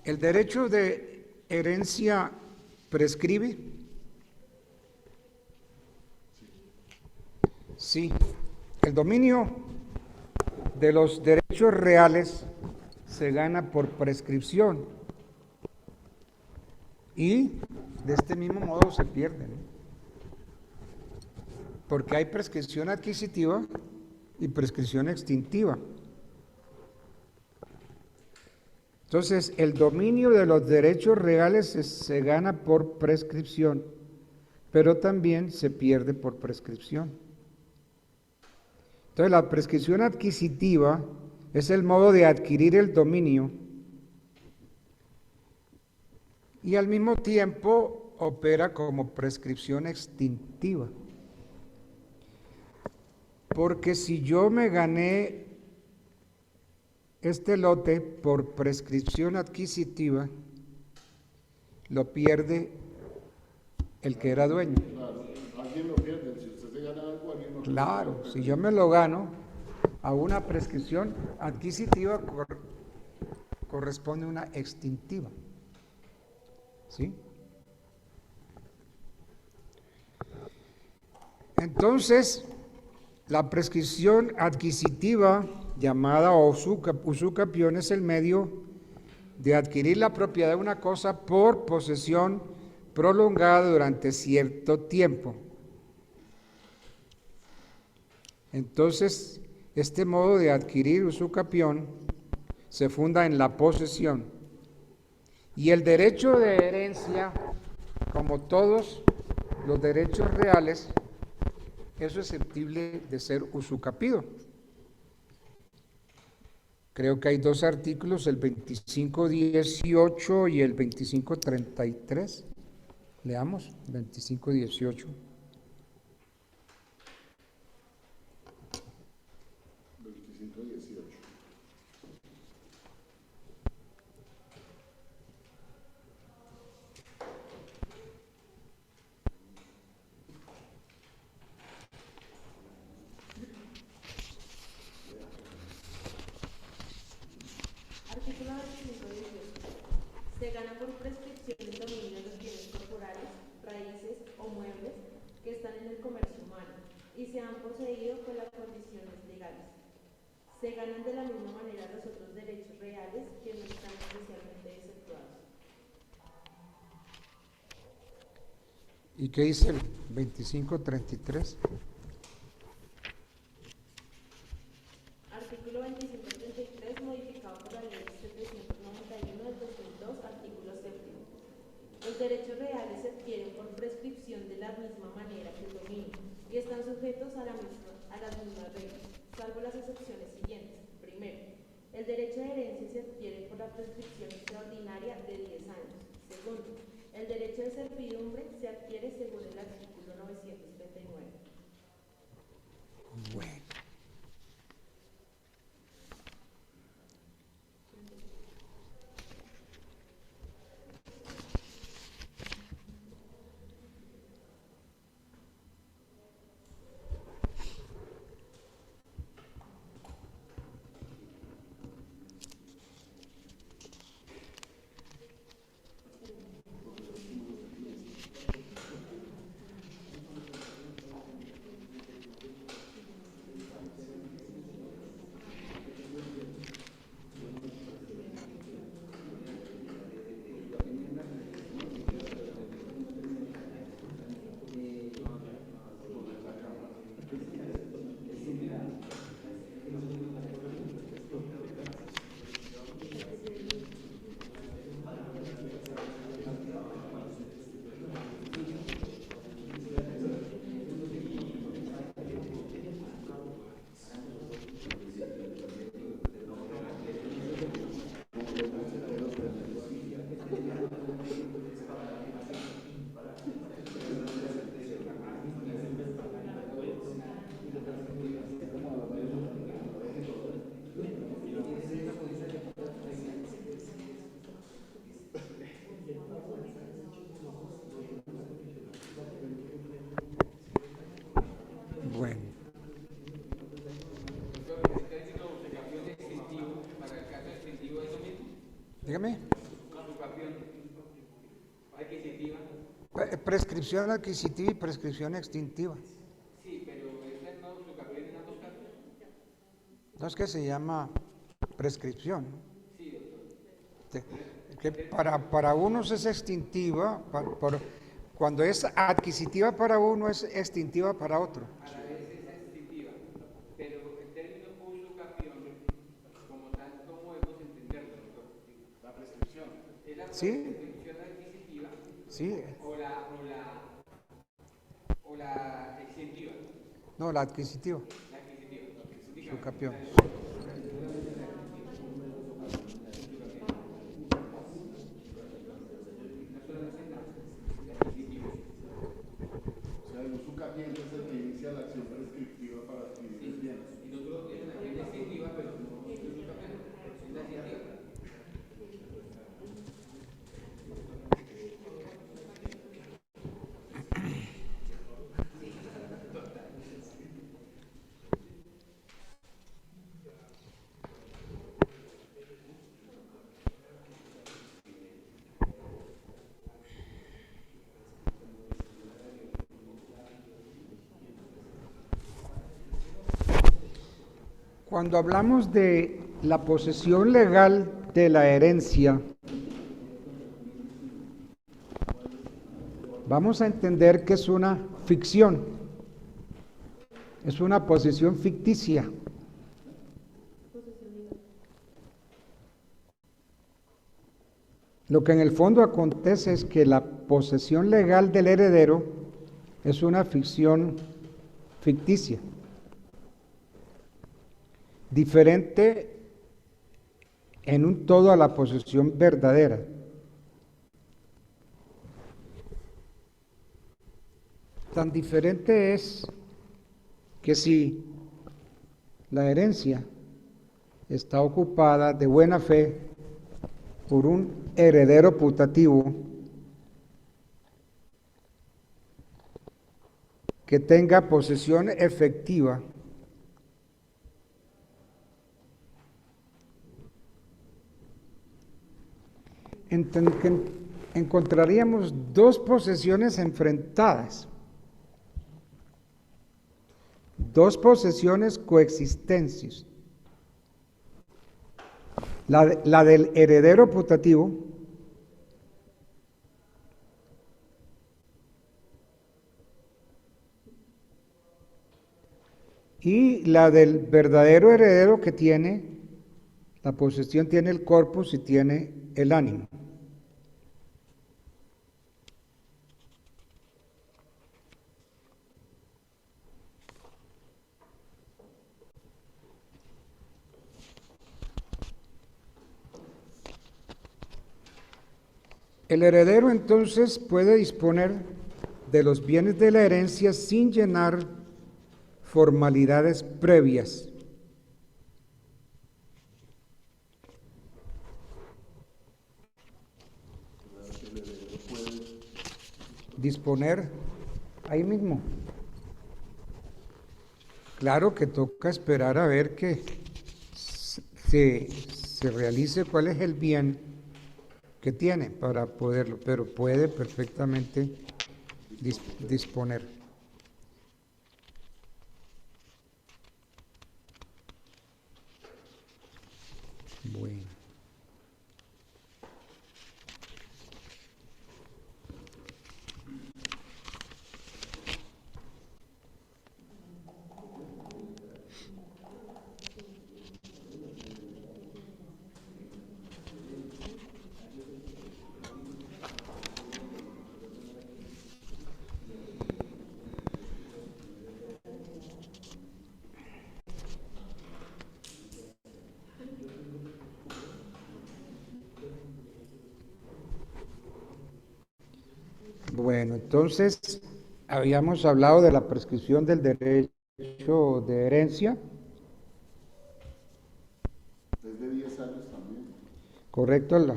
¿El derecho de herencia prescribe? Sí. El dominio de los derechos reales se gana por prescripción y de este mismo modo se pierden, porque hay prescripción adquisitiva y prescripción extintiva. Entonces, el dominio de los derechos reales se gana por prescripción, pero también se pierde por prescripción. Entonces, la prescripción adquisitiva es el modo de adquirir el dominio y al mismo tiempo opera como prescripción extintiva. Porque si yo me gané este lote por prescripción adquisitiva, lo pierde el que era dueño.
Claro, alguien lo pierde. Si usted se gana algo, alguien lo pierde.
Claro, si yo me lo gano a una prescripción adquisitiva, corresponde una extintiva. ¿Sí? Entonces, la prescripción adquisitiva, llamada usucapión, es el medio de adquirir la propiedad de una cosa por posesión prolongada durante cierto tiempo. Entonces, este modo de adquirir usucapión se funda en la posesión. Y el derecho de herencia, como todos los derechos reales, es susceptible de ser usucapido. Creo que hay dos artículos, el 2518 y el 2533. Leamos, 2518.
2518.
Artículo 2518. Se gana por prescripción el dominio de los bienes corporales, raíces o muebles que están en el comercio humano y se han poseído con las condiciones legales. Se ganan de la misma manera los otros derechos reales que no están especialmente exceptuados.
¿Y qué dice el 2533?
Artículo 2533, modificado por la Ley 791 del 2002, artículo 7. Los derechos reales se adquieren por prescripción de la misma manera que el dominio y están sujetos a la misma derecho de herencia se adquiere por la prescripción extraordinaria de 10 años. Segundo, el derecho de servidumbre se adquiere según el artículo 939.
Bueno. Bueno. Dígame. Prescripción adquisitiva y prescripción extintiva.
Sí, pero esa no usucapión en ambos casos.
No es que se llama prescripción, ¿no?
Sí, doctor.
Que para unos es extintiva, cuando es adquisitiva para uno es extintiva para otro.
A la vez es extintiva, pero el término usucapión, como tal, ¿cómo debemos entenderlo, doctor? La prescripción. ¿Es la prescripción adquisitiva?
Sí.
¿O la extintiva?
No, la adquisitiva.
La adquisitiva.
Usucapión.
O sea, el usucapiente es el que inicia la acción prescriptiva para adquirir el bien.
Y nosotros tenemos la acción extintiva, pero no es usucapión, es la extintiva.
Cuando hablamos de la posesión legal de la herencia, vamos a entender que es una ficción, es una posesión ficticia. Lo que en el fondo acontece es que la posesión legal del heredero es una ficción ficticia, diferente en un todo a la posesión verdadera. Tan diferente es que si la herencia está ocupada de buena fe por un heredero putativo que tenga posesión efectiva, encontraríamos dos posesiones enfrentadas, dos posesiones coexistentes. La del heredero putativo y la del verdadero heredero que tiene la posesión, tiene el corpus y tiene el ánimo. El heredero entonces puede disponer de los bienes de la herencia sin llenar formalidades previas. Disponer ahí mismo. Claro que toca esperar a ver que se realice cuál es el bien que tiene para poderlo, pero puede perfectamente disponer. Bueno. Bueno, entonces habíamos hablado de la prescripción del derecho de herencia.
Es de 10 años también.
Correcto.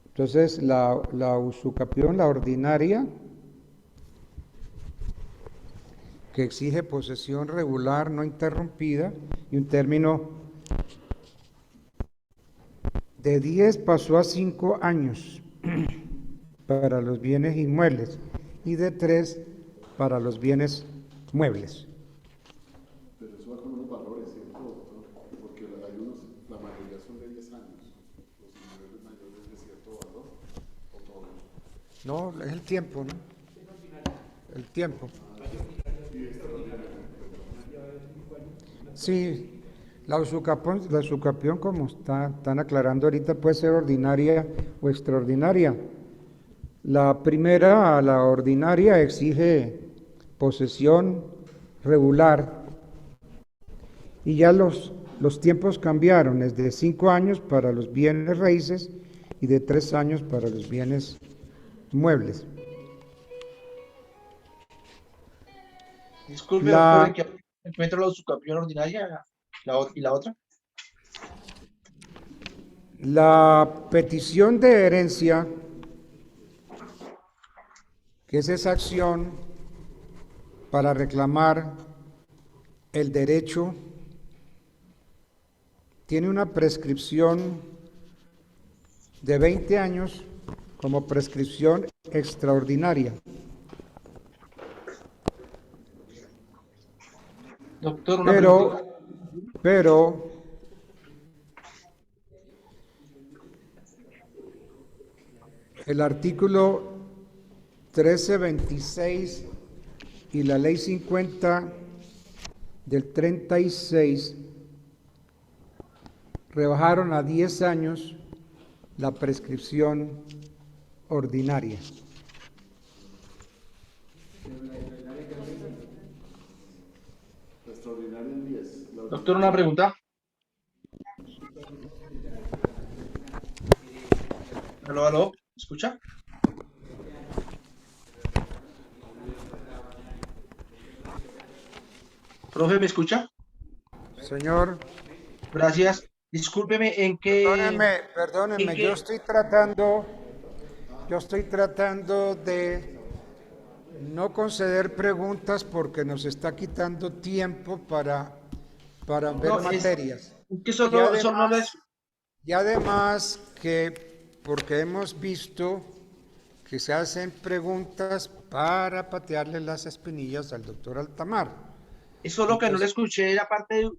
Entonces la usucapión, la ordinaria, que exige posesión regular, no interrumpida, y un término de 10 pasó a 5 años para los bienes inmuebles y de 3 para los bienes muebles.
Pero eso va con unos valores, ¿cierto, doctor? Porque hay unos, la mayoría son de 10 años. Los inmuebles mayores de cierto valor, o todo.
No, es el tiempo, ¿no? El tiempo. Sí. La usucapión, como están aclarando ahorita, puede ser ordinaria o extraordinaria. La primera, la ordinaria, exige posesión regular y ya los tiempos cambiaron, es de 5 años para los bienes raíces y de 3 años para los bienes muebles.
Disculpe, doctor, ¿en qué encuentro la usucapión ordinaria y la otra?
La petición de herencia, que es esa acción para reclamar el derecho, tiene una prescripción de 20 años como prescripción extraordinaria.
Doctor, una pregunta.
Pero el artículo 1326 y la ley 50 del 36 rebajaron a 10 años la prescripción ordinaria.
Extraordinario en 10.
Doctor, una pregunta. Aló, ¿me escucha? Profe, ¿me escucha?
Señor.
Gracias. Discúlpeme, ¿en qué?
Perdóneme, yo estoy tratando de no conceder preguntas porque nos está quitando tiempo para ver materias. Y además que porque hemos visto que se hacen preguntas para patearle las espinillas al doctor Altamar.
Eso es lo que no le escuché, era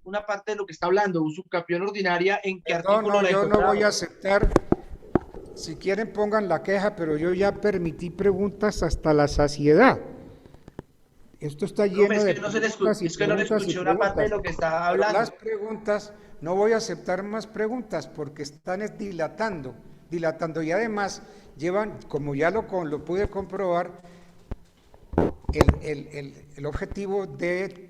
una parte de lo que está hablando, usucapión ordinaria, ¿en qué artículo la
yo
encontramos?
no voy a aceptar. Si quieren pongan la queja, pero yo ya permití preguntas hasta la saciedad. Esto está lleno de preguntas y
es que no le escuché una parte de lo que estaba hablando.
Las preguntas, no voy a aceptar más preguntas porque están dilatando y además llevan, como ya lo pude comprobar, el objetivo de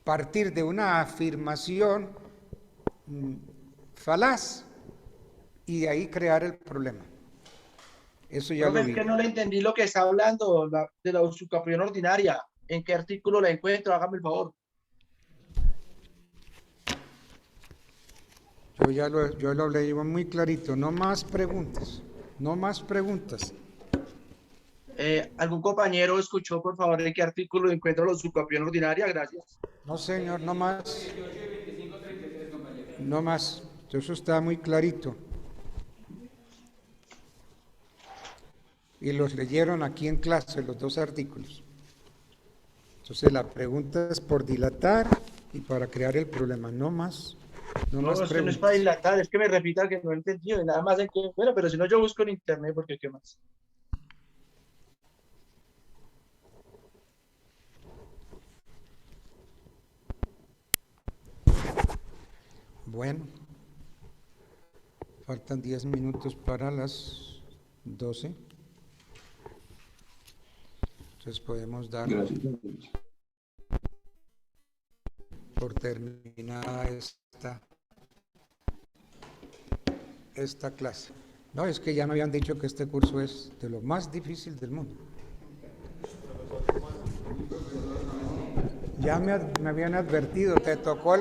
partir de una afirmación falaz y de ahí crear el problema. Eso ya
Profe,
lo
es
vi.
que no le entendí lo que está hablando de la usucapión ordinaria. ¿En qué artículo la encuentro? Hágame el favor.
Yo lo leí muy clarito. No más preguntas. No más preguntas.
¿Algún compañero escuchó, por favor, en qué artículo encuentro la usucapión ordinaria? Gracias.
No, señor, no más. No más. Eso está muy clarito. Y los leyeron aquí en clase, los dos artículos. Entonces la pregunta es por dilatar y para crear el problema, no más. No más
es que no es
preguntas.
para dilatar, es que me repita que no he entendido, y nada más en que, bueno, pero si no yo busco en internet, porque qué más.
Bueno, faltan 10 minutos para las 12. Entonces podemos dar por terminada esta clase. No, es que ya me habían dicho que este curso es de lo más difícil del mundo. Ya me habían advertido, te tocó el